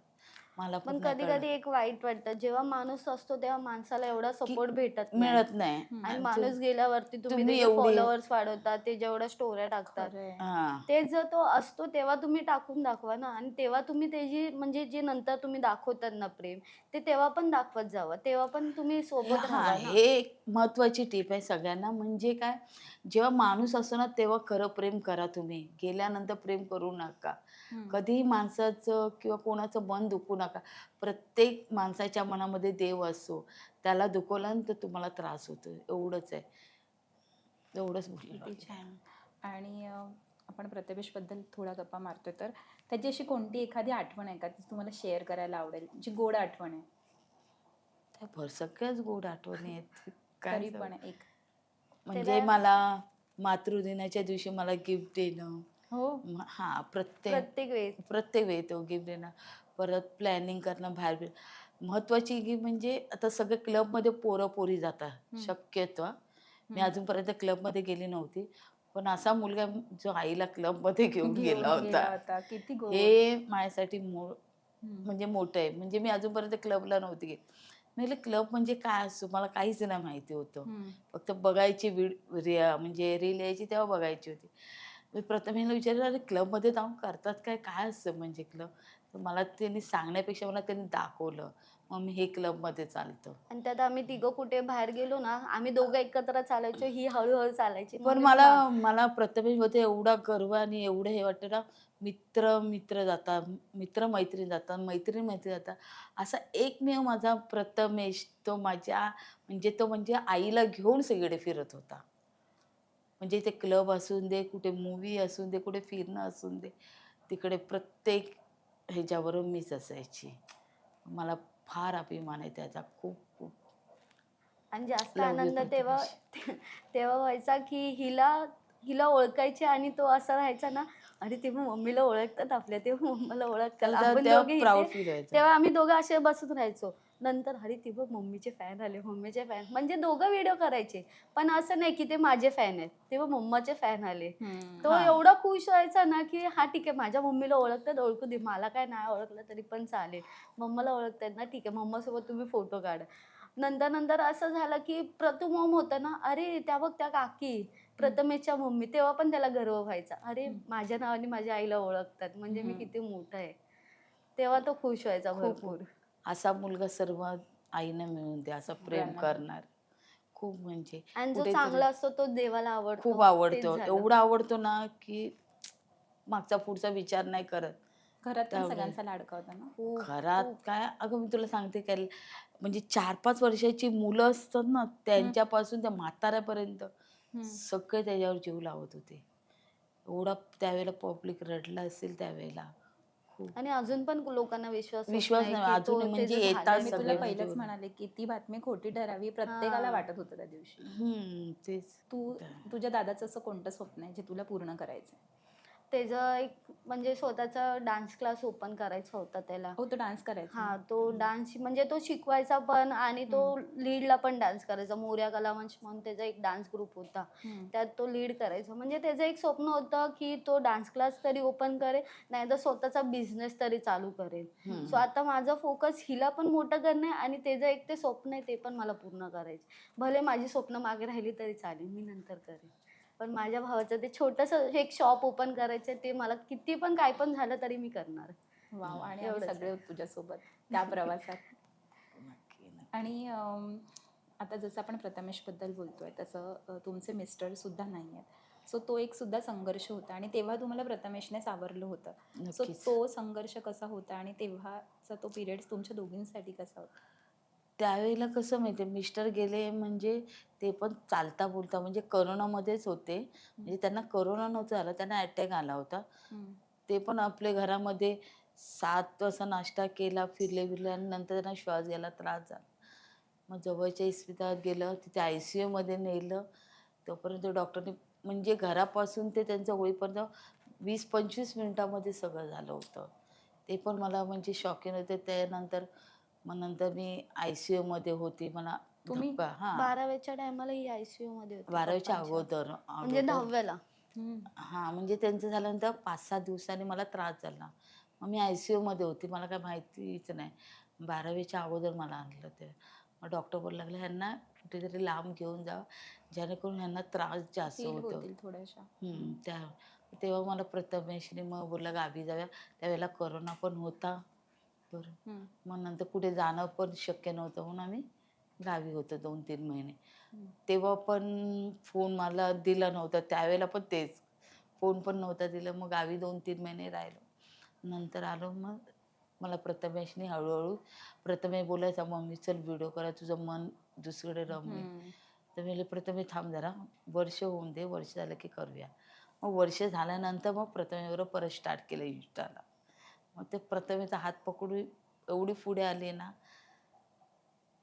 मला पण पण नाही कधी कळलं. कधी एक वाईट वाटतं, जेव्हा माणूस असतो तेव्हा माणसाला एवढा सपोर्ट भेटत मिळत नाही. आणि माणूस गेल्यावरती तुम्ही तुम्ही त्याचे एवढी- फॉलोअर्स वाढवतात, ते जेवढ्या स्टोऱ्या टाकतात, हां ते जर तो असतो तेव्हा तुम्ही टाकून दाखवा ना. आणि तेव्हा तुम्ही त्याची म्हणजे जे नंतर तुम्ही दाखवतात ना प्रेम, ते तेव्हा पण दाखवत जावं, तेव्हा पण तुम्ही सोबत हां राहा ना. हे एक महत्वाची टीप आहे सगळ्यांना. म्हणजे काय, जेव्हा माणूस असतो ना तेव्हा खरं प्रेम करा तुम्ही, गेल्यानंतर प्रेम करू नका. कधीही माणसाचं किंवा कोणाचं मन दुखू नका. प्रत्येक माणसाच्या मनामध्ये देव असतो, त्याला दुखवला तर तुम्हाला त्रास होतो. एवढंच आहे, एवढंच किती बोललं. छान. आणि आपण प्रथमेशबद्दल थोडा गप्पा मारतोय तर त्याची अशी कोणती एखादी आठवण आहे का ती तुम्हाला शेअर करायला आवडेल, जी गोड आठवण आहे? त्या सगळ्याच गोड आठवणी आहेत. काय तरी सांगू? पण एक. म्हणजे मला मातृदिनाच्या दिवशी मला गिफ्ट देणं. हो. हां प्रत्येक वेळेस प्रत्येक वेळी तो गिफ्ट देणं. परत प्लॅनिंग करणं बाहेर. महत्वाची गी म्हणजे आता सगळे क्लबमध्ये पोरं जातात शक्यतो. मी अजूनपर्यंत क्लबमध्ये गेली नव्हती, पण असा मुलगा जो आईला क्लबमध्ये घेऊन गेला होता, किती गोड. हे माझ्यासाठी म्हणजे मोठं आहे. म्हणजे मी अजूनपर्यंत क्लबला नव्हती गेली. म्हणजे क्लब म्हणजे काय असतो मला काहीच नाही माहिती होतं. फक्त बघायची म्हणजे रील यायची तेव्हा बघायची होती. मी प्रथमेशला विचारलं, अरे क्लबमध्ये जाऊन करतात काय, काय असतं म्हणजे क्लब? तर मला त्यांनी सांगण्यापेक्षा मला त्यांनी दाखवलं. मग मी हे क्लबमध्ये चालतं. आणि त्यात आम्ही तिघं कुठे बाहेर गेलो ना, आम्ही दोघं एकत्र चालायचो, ही हळूहळू चालायची. पण मग मला मला प्रथमेशमध्ये एवढा गर्व आणि एवढं हे वाटतं ना, मित्र जातात, मित्र मैत्रीण जातात, मैत्रीण मैत्रीण जातात. असा एकमेव माझा प्रथमेश, तो म्हणजे आईला घेऊन सगळीकडे फिरत होता. म्हणजे ते क्लब असून दे, कुठे मूव्ही असून दे, कुठे फिरणं असून दे, तिकडे प्रत्येक ह्याच्याबरोबर मीच असायची. मला फार अभिमान आहे त्याचा, खूप खूप. आणि जास्त Love you आनंद तेव्हा प्रथमेश. तेव्हा व्हायचा की हिला हिला ओळखायचे आणि तो असा राहायचा ना, अरे तेव्हा मम्मीला ओळखतात आपल्या, तेव्हा मम्मीला ओळखतात त्याला आपण तेव्हा दोघे प्राऊड इथे. फील व्हायचं. तेव्हा आम्ही दोघं असे बसून राहायचो. नंतर अरे तेव्हा मम्मीचे फॅन आले, मम्मीचे फॅन, म्हणजे दोघं व्हिडिओ करायचे, पण असं नाही की ते माझे फॅन आहेत, तेव्हा मम्माचे फॅन आले. तो हां. एवढा खुश व्हायचा ना की हा ठीक आहे, माझ्या मम्मीला ओळखतात, ओळखू दे, मला काय नाही ओळखलं तरी पण चालेल, मम्माला ओळखतात ना, ठीक आहे, मम्मासोबत तुम्ही फोटो काढा. नंतर नंतर असं झालं की प्रथम मॉम होतं ना, अरे त्या बघ त्या काकी प्रथमेशच्या मम्मी, तेव्हा पण त्याला गर्व व्हायचा, अरे माझ्या नावाने माझ्या आईला ओळखतात, म्हणजे मी किती मोठं आहे. तेव्हा तो खुश व्हायचा भरपूर. असा मुलगा सर्व आईनं मिळून द्या, असं प्रेम करणार. खूप म्हणजे आणि जो कुठेतरी चांगला असतो तो देवाला आवडतो. खूप तेच आवडतो. झालं. एवढा आवडतो ना, की मागचा पुढचा विचार नाही करत. घरात पण त्यावेळेस सगळ्यांचा लाडका होता ना. खूप घरात काय, अगं मी तुला सांगते काय, म्हणजे 4-5 वर्षाची मुलं असतात ना, त्यांच्यापासून त्या म्हाताऱ्यापर्यंत सगळे त्याच्यावर जीव लावत होते. एवढा त्यावेळेला पब्लिक रडलं असेल त्यावेळेला. खूप आणि अजून पण लोकांना विश्वास होत विश्वास नाही नाही, की अजून तो म्हणजे त्याचं येतात झालं मी नाही. तुला सगळे पहिलंच म्हणजे म्हणाले की ती बातमी खोटी ठरावी प्रत्येकाला वाटत होतं त्या दिवशी. तेच. तू तुझ्या दादाचं असं कोणतं स्वप्न आहे जे तुला पूर्ण करायचं? त्याचं एक म्हणजे स्वतःचा डान्स क्लास ओपन करायचा होता त्याला. हो, तो डान्स करायचा. हा, तो डान्स म्हणजे तो शिकवायचा पण आणि तो लीडला पण डान्स करायचा. मोरया कलावंश म्हणून त्याचा एक डान्स ग्रुप होता, त्यात तो लीड करायचा. म्हणजे त्याचं एक स्वप्न होतं की तो डान्स क्लास तरी ओपन करेल, नाहीतर स्वतःचा बिझनेस तरी चालू करेल. सो आता माझा फोकस हिला पण मोठं करणं आहे आणि त्याचं एक ते स्वप्न आहे ते पण मला पूर्ण करायचं. भले माझी स्वप्न मागे राहिली तरी चालेल, मी नंतर करेन. पण माझ्या भावाचं ते छोटंसं एक शॉप ओपन करायचं, ते मला किती पण काय पण झालं तरी मी करणार. वाव, आणि आम्ही एवढंच सगळे होतो तुझ्यासोबत त्या प्रवासात. नक्की. आणि आता जसं आपण प्रथमेशबद्दल बोलतोय तसं तुमचे मिस्टर सुद्धा नाही आहेत. सो तो एक सुद्धा संघर्ष होता आणि तेव्हा तुम्हाला प्रथमेशने सावरलं होतं. सो नक्कीच. तो संघर्ष कसा होता आणि तेव्हाचा तो पिरियड तुमच्या दोघींसाठी कसा होता? त्यावेळेला कसं माहिती आहे, मिस्टर गेले म्हणजे ते पण चालता बोलता, म्हणजे करोनामध्येच होते. म्हणजे त्यांना करोना नव्हता झाला, त्यांना अटॅक आला होता. ते पण आपल्या घरामध्ये 7 वाजता नाश्ता केला, फिरले आणि नंतर त्यांना श्वास घ्यायला त्रास झाला. मग जवळच्या इस्पितळात गेलं, तिथे ICUमध्ये नेलं. तोपर्यंत डॉक्टरने म्हणजे घरापासून ते त्यांचं होईपर्यंत 20-25 मिनिटामध्ये सगळं झालं होतं. ते पण मला म्हणजे शॉकिंग होते. त्यानंतर नंतर मी ICUमध्ये होते. मला तुम्ही धक्का, हां, 12व्याच्या टायमाला ही ICU मध्ये होती 12वीच्या पप्पांच्या. अगोदर म्हणजे 10व्याला. हां, म्हणजे त्यांचं झाल्यानंतर 5-6 दिवसांनी मला त्रास झाला. मग मी ICUमध्ये होती. मला काय माहितीच नाही. 12वीच्या अगोदर मला आणलं ते. मग डॉक्टर बोलायला लागले, ह्यांना कुठेतरी लांब घेऊन जा, जेणेकरून ह्यांना त्रास जास्त फील होतो. होतील थोड्याशा. तेव्हा मला प्रथमेशने मग बोलला गावी जाऊया. त्यावेळेला करोना पण होता. बरं. मग नंतर कुठे जाणं पण शक्य नव्हतं म्हणून आम्ही गावी होतो 2-3 महिने. तेव्हा पण फोन मला दिला नव्हता. त्यावेळेला पण तेच. फोन पण नव्हता दिला. मग गावी 2-3 महिने राहिलो. नंतर आलो. मग मला प्रथमेशने हळूहळू, प्रथमेश बोलायचा, "मम्मी चल व्हिडिओ करा, तुझं मन दुसरीकडे रमवेल." तर मी म्हणले, "प्रथमेश थांब जरा, वर्ष होऊन दे, वर्ष झालं की करूया." मग वर्ष झाल्यानंतर मग प्रथमेशबरोबर परत स्टार्ट केलं Instaला. मग ते प्रथमेशचा हात पकडून एवढी पुढे आली ना,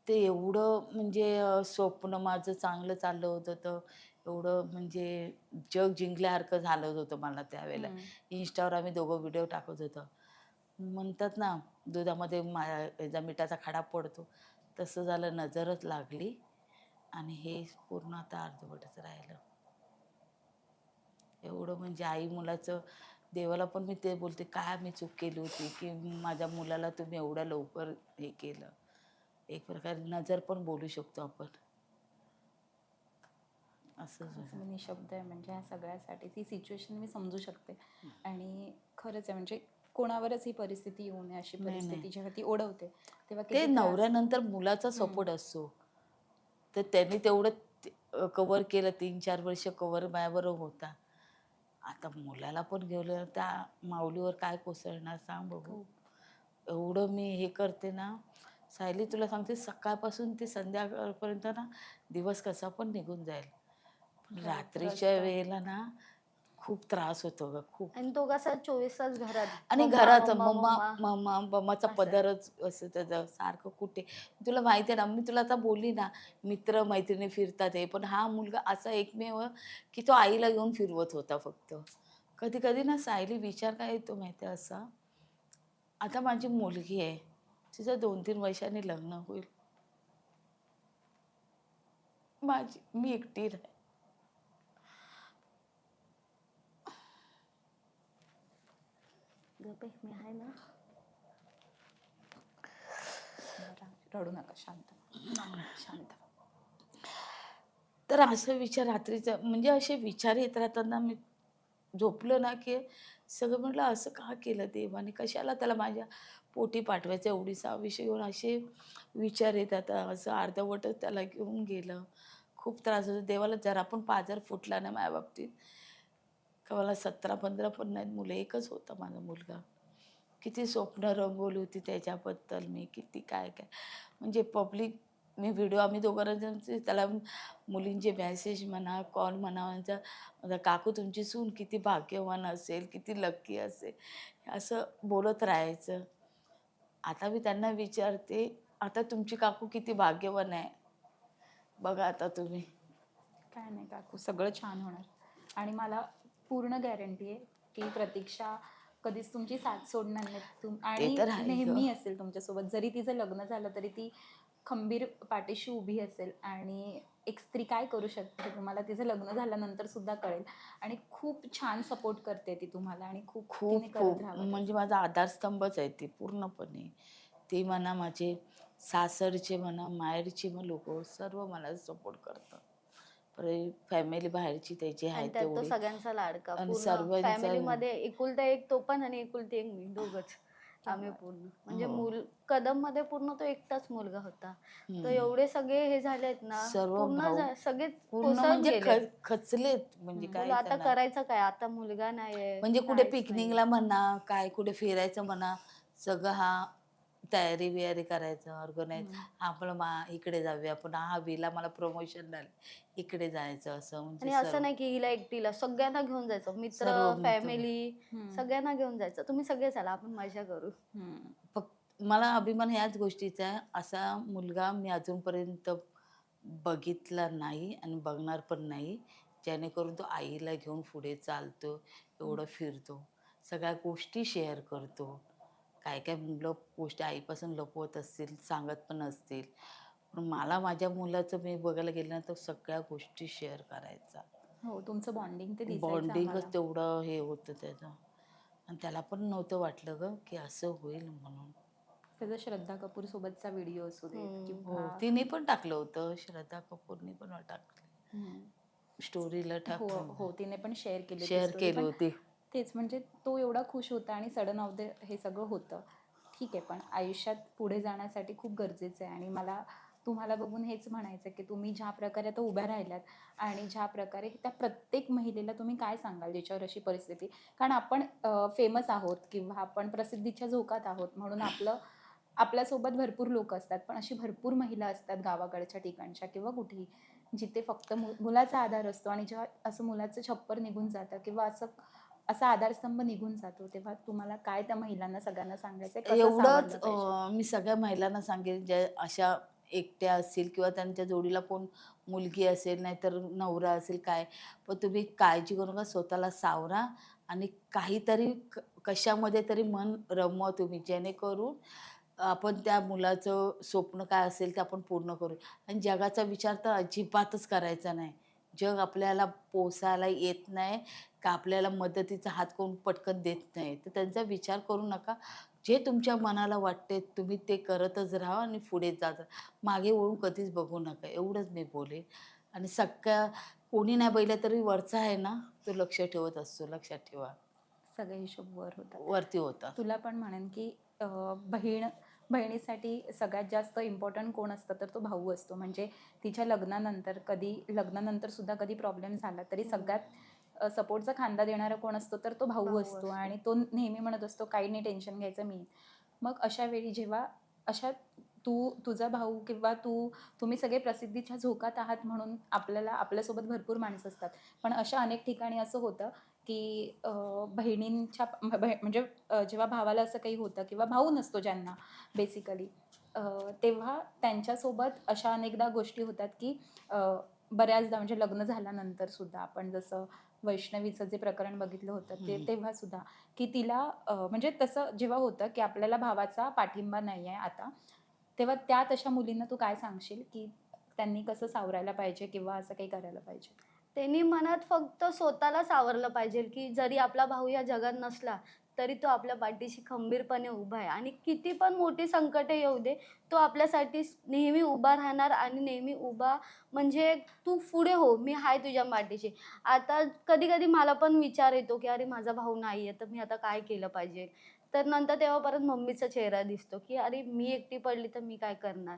ते एवढं म्हणजे स्वप्न माझं चांगलं चाललं होतं, तर एवढं म्हणजे जग जिंकल्यासारखं झालं होतं मला त्यावेळेला. Instaवर आम्ही दोघं व्हिडिओ टाकत होतो. म्हणतात ना, दुधामध्ये ह्याचा मिठाचा खडा पडतो, तसं झालं. नजरच लागली आणि हे पूर्ण आता अर्धवटच राहिलं. एवढं म्हणजे आई मुलाचं, देवाला पण मी ते बोलते, काय मी चूक केली होती की माझ्या मुलाला तुम्ही एवढ्या लवकर हे केलं. एक प्रकारे नजर पण बोलू शकतो आपण. असं असं मी निशब्द आहे म्हणजे ह्या सगळ्यासाठी ती सिच्युएशन मी समजू शकते. आणि खरंच आहे म्हणजे कोणावरच ही परिस्थिती येऊ नये अशी नाही, नाही. परिस्थिती जेव्हा ती ओढवते तेव्हा ते किती त्रास. नवऱ्यानंतर मुलाचा सपोर्ट असतो, तर त्यांनी तेवढं कव्हर केलं. 3-4 वर्ष कव्हर माझ्याबरोबर होता. आता मुलाला पण घेऊन त्या माऊलीवर काय कोसळणार सांग बघू. एवढं मी हे करते ना सायली, तुला सांगते सकाळपासून ते संध्याकाळपर्यंत ना दिवस कसा पण निघून जाईल. पण रात्रीच्या वेळेला ना खूप त्रास होतो ग, खूप. आणि तो कसा 24 तास घरात आणि मम्मा, घरात मम्मा, मम्माचा असं. पदरच असं त्याचं सारखं कुठे. तुला माहिती आहे ना, मी तुला आता बोलली ना, मित्र मैत्रिणी फिरतात हे, पण हा मुलगा असा एकमेव की तो आईला घेऊन फिरवत होता फक्त. कधी कधी ना सायली विचार काय येतो माहिती आहे असा, आता माझी मुलगी आहे, तिचं 2-3 वर्षांनी लग्न होईल, मी एकटी राहील. गप्प आहे, मी आहे ना. रडू नका, शांत. तर असं विचार रात्रीचा म्हणजे असे विचार येत राहतात ना, मी झोपलं ना की सगळं म्हटलं असं का केलं देवाने, कशाला त्याला माझ्या पोटी पाठवायचं, एवढीसा विषय घेऊन असे विचार येतात. असं अर्धवटच त्याला घेऊन गेलं, खूप त्रास होतो. देवाला जरा पण पाझर फुटला ना माझ्या बाबतीत, का मला 17-15 पण नाहीत मुलं, एकच होता माझा मुलगा. किती स्वप्न रंगवली होती त्याच्याबद्दल मी, किती काय काय म्हणजे पब्लिक. मी व्हिडिओ आम्ही दोघांचे त्याला मुलींचे मेसेज म्हणा, कॉल म्हणा, म्हणजे काकू तुमची सून किती भाग्यवान असेल, किती लक्की असेल, असं बोलत राहायचं. आता मी त्यांना विचारते, आता तुमची काकू किती भाग्यवान आहे बघा आता तुम्ही. काय नाही काकू, सगळं छान होणार. आणि मला पूर्ण गॅरंटी आहे की प्रतीक्षा कधीच तुमची साथ सोडणार नाही. आणि तर आहे ग. नेहमी असेल तुमच्यासोबत. जरी तिचं लग्न झालं तरी ती खंबीर पाठीशी उभी असेल. आणि एक स्त्री काय करू शकते तुम्हाला तिचं लग्न झाल्यानंतर सुद्धा कळेल. आणि खूप छान सपोर्ट करते ती तुम्हाला, आणि खूप तिने खूप करत खूप राहावं. म्हणजे माझा आधारस्तंभच आहे ती पूर्णपणे. ती म्हणा, माझे सासरचे म्हणा, माहेरची मग लोक सर्व मला सपोर्ट करतात. फॅमिली बाहेरची त्याची आहे आणि त्यात तो तेवढी. सगळ्यांचा लाडका, आणि पूर्ण सर्वांचा- फॅमिलीमध्ये एकुलता एक तो पण आणि एकुलती एक मी, दोघच आम्ही पूर्ण. म्हणजे हो. कदम मध्ये पूर्ण तो एकटाच मुलगा होता. तर हम्म. एवढे सगळे हे झालेत ना, सर्व पूर्ण भाऊ- सगळेच पूर्ण कोसळून म्हणजे गेलेत. खचलेत म्हणजे काय बोलू आता त्यांना. करायचं काय, आता मुलगा नाहीये, म्हणजे कुठे काहीच पिकनिकला म्हणा, काय कुठे फिरायचं म्हणा, सगळं हा तयारी बियारी करायचं ऑर्गनाईज. आपलं इकडे जाऊया आपण, हा विला मला प्रमोशन झालं, इकडे जायचं असं. आणि म्हणजे असं नाही की हिला एकटीला, सगळ्यांना घेऊन जायचं, मित्र सर्व मित्र. फॅमिली सगळ्यांना घेऊन जायचं. तुम्ही सगळे चला, आपण मजा करू. फक्त मला अभिमान ह्याच गोष्टीचा आहे, असा मुलगा मी अजूनपर्यंत बघितला नाही आणि बघणार पण नाही, जेणेकरून तो आईला घेऊन पुढे चालतो, एवढं फिरतो, सगळ्या गोष्टी शेअर करतो. काय काय मुलं गोष्टी आईपासून लपवत असतील, सांगत पण असतील, पण मला माझ्या मुलाचं मी बघायला गेलं ना तर सगळ्या गोष्टी शेअर करायचा. हो, तुमचं बॉन्डिंग ते दिसायचं बॉन्डिंगच आम्हाला. तेवढं हे होतं त्याचं. आणि त्याला पण नव्हतं वाटलं ग की असं होईल म्हणून. त्याचा श्रद्धा कपूर सोबतचा व्हिडिओ असू दे हो, किंवा तिने पण टाकलं होतं, श्रद्धा कपूरने पण टाकलं, हम्म. स्टोरीला हो टाकलं, हो, तिने पण शेअर केली ती शेअर story. केली पण होती. तेच म्हणजे तो एवढा खुश होता आणि सडन ऑफ द हे सगळं होतं. ठीक आहे, पण आयुष्यात पुढे जाण्यासाठी खूप गरजेचं आहे. आणि मला तुम्हाला बघून हेच म्हणायचं की तुम्ही ज्या प्रकारे आता उभ्या राहिल्यात आणि ज्या प्रकारे त्या प्रत्येक महिलेला तुम्ही काय सांगाल ज्याच्यावर अशी परिस्थिती. कारण आपण फेमस आहोत किंवा आपण प्रसिद्धीच्या झोकात आहोत म्हणून आपल्यासोबत भरपूर लोक असतात, पण अशी भरपूर महिला असतात गावाकडच्या ठिकाणच्या किंवा कुठेही, जिथे फक्त मुलाचा आधार असतो. आणि जेव्हा असं मुलाचं छप्पर निघून जातं किंवा असा आधारस्तंभ निघून जातो, तेव्हा तुम्हाला काय त्या महिलांना सगळ्यांना सांगायचं आहे, कसं एवढंच सावरलं पाहिजे? मी सगळ्या महिलांना सांगेन, ज्या अशा एकट्या असतील किंवा त्यांच्या जोडीला कोण मुलगी असेल, नाहीतर नवरा असेल काय, पण तुम्ही काळजी करू नका, स्वतःला सावरा आणि काहीतरी कशामध्ये तरी मन रमवा तुम्ही, जेणेकरून आपण त्या मुलाचं स्वप्न काय असेल ते आपण पूर्ण करू. आणि जगाचा विचार तर अजिबातच करायचा नाही. जग आपल्याला पोसायला येत नाही का, आपल्याला मदतीचा हात कोण पटकन देत नाही, तर त्यांचा विचार करू नका. जे तुमच्या मनाला वाटते तुम्ही ते करतच राहा आणि पुढे जात, मागे वळून कधीच बघू नका, एवढंच मी बोलेन. आणि सगळ्या कोणी नाही बघितलं तरी वरचा आहे ना तो लक्ष ठेवत असतो. लक्षात ठेवा, सगळे हिशोब वर होतात. वरती होता. तुला पण म्हणेन की बहिणीसाठी सगळ्यात जास्त इम्पॉर्टंट कोण असतं तर तो भाऊ असतो. म्हणजे तिच्या लग्नानंतर सुद्धा कधी प्रॉब्लेम झाला तरी सगळ्यात सपोर्टचा खांदा देणारा कोण असतो तर तो भाऊ असतो. आणि तो नेहमी म्हणत असतो काही नाही टेन्शन घ्यायचं मी. मग अशा वेळी जेव्हा तुझा भाऊ किंवा तुम्ही सगळे प्रसिद्धीच्या झोकात आहात म्हणून आपल्यासोबत भरपूर माणसं असतात. पण अशा अनेक ठिकाणी असं होतं की म्हणजे जेव्हा भावाला असं काही होतं किंवा भाऊ नसतो ज्यांना बेसिकली, तेव्हा त्यांच्यासोबत अशा अनेकदा गोष्टी होतात की बऱ्याचदा म्हणजे लग्न झाल्यानंतर सुद्धा आपण जसं वैष्णवीचं जे प्रकरण बघितलं होतं तेव्हा सुद्धा की तिला म्हणजे तसं जेव्हा होतं की आपल्याला भावाचा पाठिंबा नाही आहे आता, तेव्हा त्या तशा मुलींना तू काय सांगशील की त्यांनी कसं सावरायला पाहिजे किंवा असं काही करायला पाहिजे? त्यांनी मनात फक्त स्वतःला सावरलं पाहिजे की जरी आपला भाऊ या जगात नसला तरी तो आपल्या पाठीशी खंबीरपणे उभा आहे आणि किती पण मोठी संकटे येऊ दे तो आपल्यासाठी नेहमी उभा राहणार आणि नेहमी उभा म्हणजे तू पुढे हो, मी आहे तुझ्या पाठीशी. आता कधी कधी मला पण विचार येतो की अरे माझा भाऊ नाही आहे तर मी आता काय केलं पाहिजे. तर नंतर तेव्हा परत मम्मीचा चेहरा दिसतो की अरे मी एकटी पडली तर मी काय करणार.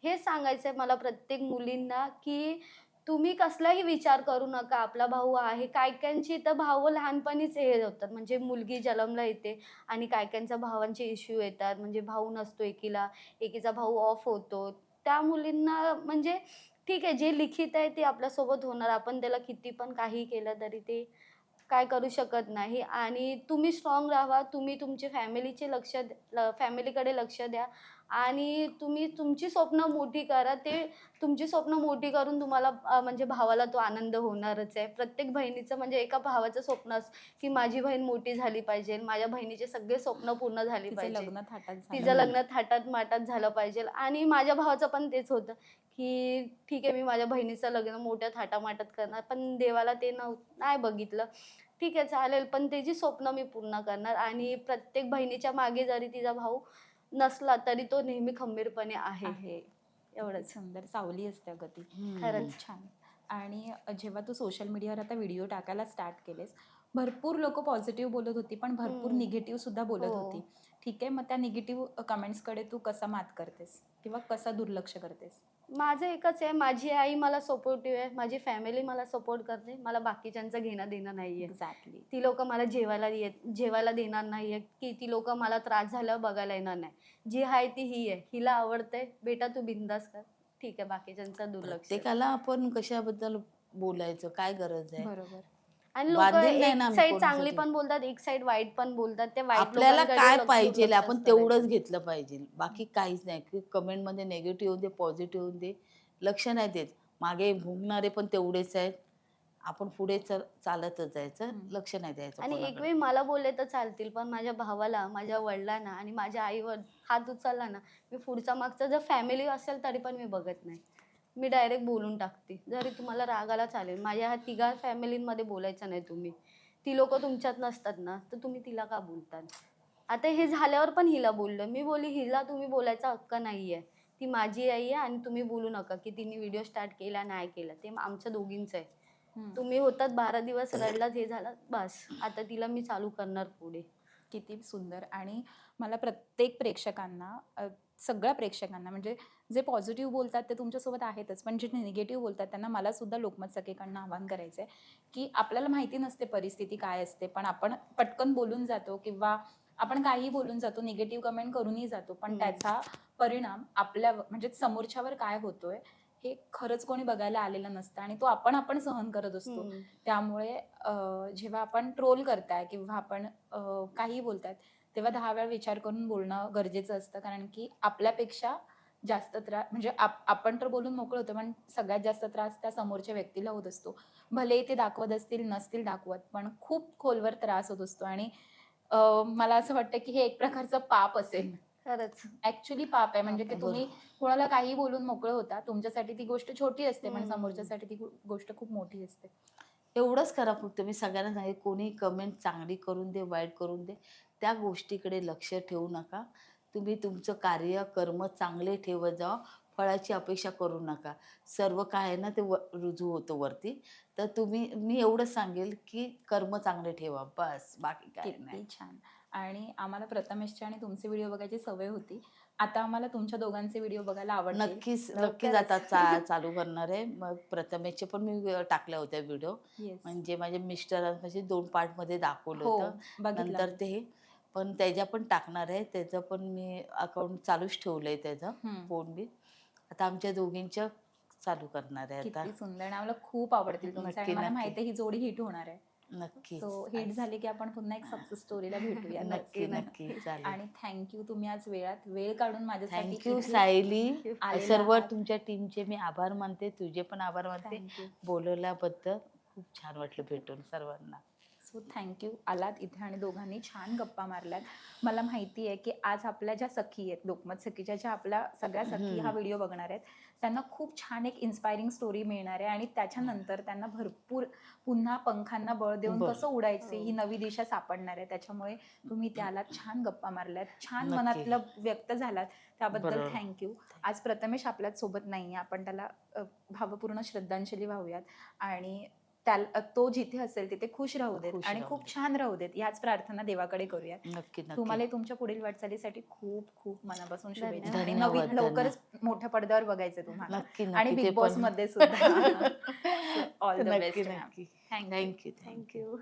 हेच सांगायचं आहे मला प्रत्येक मुलींना की तुम्ही कसलाही विचार करू नका. आपला भाऊ आहे. काही तर भाऊ लहानपणीच हे होतात म्हणजे मुलगी जन्मला येते आणि काही भावांचे इश्यू येतात. म्हणजे भाऊ नसतो एकीला, एकीचा भाऊ ऑफ होतो. त्या मुलींना म्हणजे ठीक आहे जे लिखित आहे ते आपल्यासोबत होणार. आपण त्याला किती पण काही केलं तरी ते काय करू शकत नाही. आणि तुम्ही स्ट्रॉंग राहा. तुम्ही तुमची फॅमिलीकडे लक्ष द्या आणि तुम्ही तुमची स्वप्न मोठी करा. ते तुमची स्वप्न मोठी करून तुम्हाला म्हणजे भावाला तो आनंद होणारच आहे. प्रत्येक बहिणीचं म्हणजे एका भावाचं स्वप्न असतं की माझी बहीण मोठी झाली पाहिजे, माझ्या बहिणीचे सगळे स्वप्न पूर्ण झाली पाहिजे, तिचं लग्न थाटात माटात झालं पाहिजे. आणि माझ्या भावाचं पण तेच होतं की ठीक आहे मी माझ्या बहिणीचं लग्न मोठ्या थाटामाटात करणार, पण देवाला ते नाही बघितलं. ठीक आहे चालेल, पण त्याची स्वप्न मी पूर्ण करणार. आणि प्रत्येक बहिणीच्या मागे जरी तिचा भाऊ नसला तरी तो नेहमी खंबीरपणे आहे. एवढंच. सुंदर सावली असते अगं ती. खरंच. छान. आणि जेव्हा तू सोशल मीडियावर आता व्हिडिओ टाकायला स्टार्ट केलेस, भरपूर लोक पॉझिटिव्ह बोलत होती पण भरपूर निगेटिव्ह सुद्धा बोलत हो. होती. ठीक आहे, मग त्या निगेटिव्ह कमेंट्सकडे तू कसा मात करतेस किंवा कसा दुर्लक्ष करतेस? माझं एकच आहे, माझी आई मला सपोर्टिव्ह आहे, माझी फॅमिली मला सपोर्ट करते. मला बाकीच्यांचं घेणं देणं नाहीये. एक्झॅक्टली. ती लोक मला जेवायला देणार नाहीये की ती लोक मला त्रास झाल्यावर बघायला येणार नाही. जी आहे ती ही आहे, हिला आवडतंय बेटा तू बिंदास कर. ठीक आहे, बाकीच्यांचं दुर्लक्ष. प्रत्येकाला आपण कशाबद्दल बोलायचं, काय गरज आहे? बरोबर. आणि लोक बांधील नाही एक ना आम्ही साईड कोणासाठी. चांगली पण बोलतात, एक साईड वाईट पण बोलतात. ते वाईट आपल्याला लोकांकडे काय पाहिजे दुर्लक्ष आपण करायचं. तेवढंच घेतलं पाहिजे. बाकी काहीच नाही की कमेंटमध्ये नेगेटिव्ह दे पॉझिटिव्ह दे, लक्ष नाही देत. मागे भुंकणारे पण तेवढेच आहेत. आपण पुढे चालतच जायचं, लक्ष नाही द्यायचं आणि एक कोणाकडे. वेळ मला बोलले तर चालतील, पण माझ्या भावाला, माझ्या वडिलांना आणि माझ्या आईवर हात उचलला ना, मी पुढचा मागचा जर फॅमिली असेल तरी पण मी बघत नाही. मी डायरेक्ट बोलून टाकते. जरी तुम्हाला राग आला चालेल, माझ्या ह्या तिघा फॅमिलींमध्ये बोलायचं नाही तुम्ही. ती लोक तुमच्यात नसतात ना तर तुम्ही तिला का बोलतात. आता हे झाल्यावर पण हिला बोललं. मी बोलली हिला तुम्ही बोलायचा हक्क नाही आहे. ती माझी आई आहे आणि तुम्ही बोलू नका की तिने व्हिडिओ स्टार्ट केला नाही केला. ते आमच्या दोघींचं आहे. तुम्ही होतात 12 दिवस रडलात हे झालं बस. आता तिला मी चालू करणार पुढे. किती सुंदर. आणि मला प्रत्येक प्रेक्षकांना सगळ्या प्रेक्षकांना म्हणजे जे पॉझिटिव्ह बोलतात ते तुमच्यासोबत आहेतच, पण जे निगेटिव्ह बोलतात त्यांना मला सुद्धा लोकमत सखेकडनं आवाहन करायचं आहे की आपल्याला माहिती नसते परिस्थिती काय असते, पण आपण पटकन बोलून जातो किंवा आपण काही बोलून जातो, निगेटिव्ह कमेंट करूनही जातो, पण त्याचा परिणाम आपल्या म्हणजे समोरच्यावर काय होतोय हे खरंच कोणी बघायला आलेलं नसतं आणि तो आपण सहन करत असतो. त्यामुळे जेव्हा आपण ट्रोल करताय किंवा आपण काही बोलतात तेव्हा 10 वेळा विचार करून बोलणं गरजेचं असतं. कारण की आपल्यापेक्षा जास्त त्रास म्हणजे आपण तर बोलून मोकळं होतं, पण सगळ्यात जास्त त्रास त्या समोरच्या व्यक्तीला होत असतो. भले ते दाखवत असतील नसतील दाखवत, पण खूप खोलवर त्रास होत असतो. आणि मला असं वाटतं की हे एक प्रकारचं पाप असेल. खरंच ऍक्च्युली पाप आहे. म्हणजे की तुम्ही कोणाला काही बोलून मोकळं होता, तुमच्यासाठी ती गोष्ट छोटी असते पण समोरच्यासाठी ती गोष्ट खूप मोठी असते. एवढंच करा फक्त. मी सगळ्यांना सांगेन कोणी कमेंट चांगली करून दे वाईट करून दे, त्या गोष्टीकडे लक्ष ठेवू नका. तुम्ही तुमचं कार्य कर्म चांगले ठेवत जा. फळाची अपेक्षा करू नका. सर्व काय आहे ना ते रुजू होतं वरती. तर मी एवढंच सांगेल की कर्म चांगले ठेवा, बस बाकी काय नाही. किती छान. आणि आम्हाला प्रथमेशचे आणि तुमचे व्हिडिओ बघायची सवय होती. आता आम्हाला तुमच्या दोघांचे व्हिडिओ बघायला आवडतील. नक्कीच लवकरच. आता चालू करणार आहे. मग प्रथमेशचे पण मी टाकल्या होत्या व्हिडिओ. Yes. म्हणजे माझ्या मिस्टरांमध्ये 2 पार्टमध्ये दाखवलं हो, होतं. बघितलं. नंतर ते पण त्याच्या पण टाकणार आहे. त्याचं पण मी अकाउंट चालूच ठेवलंय त्याचं हम्म. फोन बी. आता आमच्या दोघींच्या चालू करणार आहे आता. किती सुंदर आणि आम्हाला खूप आवडतील तुमचे आणि नक्की, मला नक्की. माहिती आहे ही जोडी हिट होणार आहे. नक्की सो हिट झाली की आपण पुन्हा एक सक्सेस स्टोरीला भेटूया. नक्की नक्की चालेल. आणि थँक्यू, तुम्ही आज वेळ काढून माझ्यासाठी थँक्यू इथे सायली. आलेला सर्व आहात. तुमच्या टीमचे मी आभार मानते, तुझे पण आभार मानते. Thank you. बोलवल्याबद्दल खूप छान वाटलं भेटून सर्वांना. सो थँक्यू, आलात इथे आणि दोघांनी छान गप्पा मारल्यात. मला माहिती आहे की आज आपल्या ज्या सखी आहेत, लोकमत सखीच्या ज्या आपल्या सगळ्या सखी हा व्हिडिओ बघणार आहेत, त्यांना खूप छान एक इन्स्पायरिंग स्टोरी मिळणार आहे आणि त्याच्यानंतर त्यांना भरपूर पुन्हा पंखांना बळ देऊन बरं. कसं उडायचे ही नवी दिशा सापडणार आहे. त्याच्यामुळे तुम्ही त्याला छान गप्पा मारल्यात, छान नक्की. मनातलं व्यक्त झालात, त्याबद्दल बरोबर. थँक्यू. आज प्रथमेश आपल्याच सोबत नाही, आपण त्याला भावपूर्ण श्रद्धांजली वाहूयात आणि तो जिथे असेल तिथे खुश राहू देत खुश आणि राहू खूप देत. छान राहू देत, याच प्रार्थना देवाकडे करूयात. नक्की नक्की. तुम्हाला तुमच्या पुढील वाटचालीसाठी खूप खूप मनापासून शुभेच्छा. धन्यवाद. आणि नवीन धन्यवाद. लवकरच मोठ्या पडद्यावर बघायचं तुम्हाला नक्की आणि नक्की. बिग ते बॉस पण मध्ये सुद्धा. ऑल द नक्की बेस्ट. नक्की. थँक्यू. थँक्यू. थँक्यू.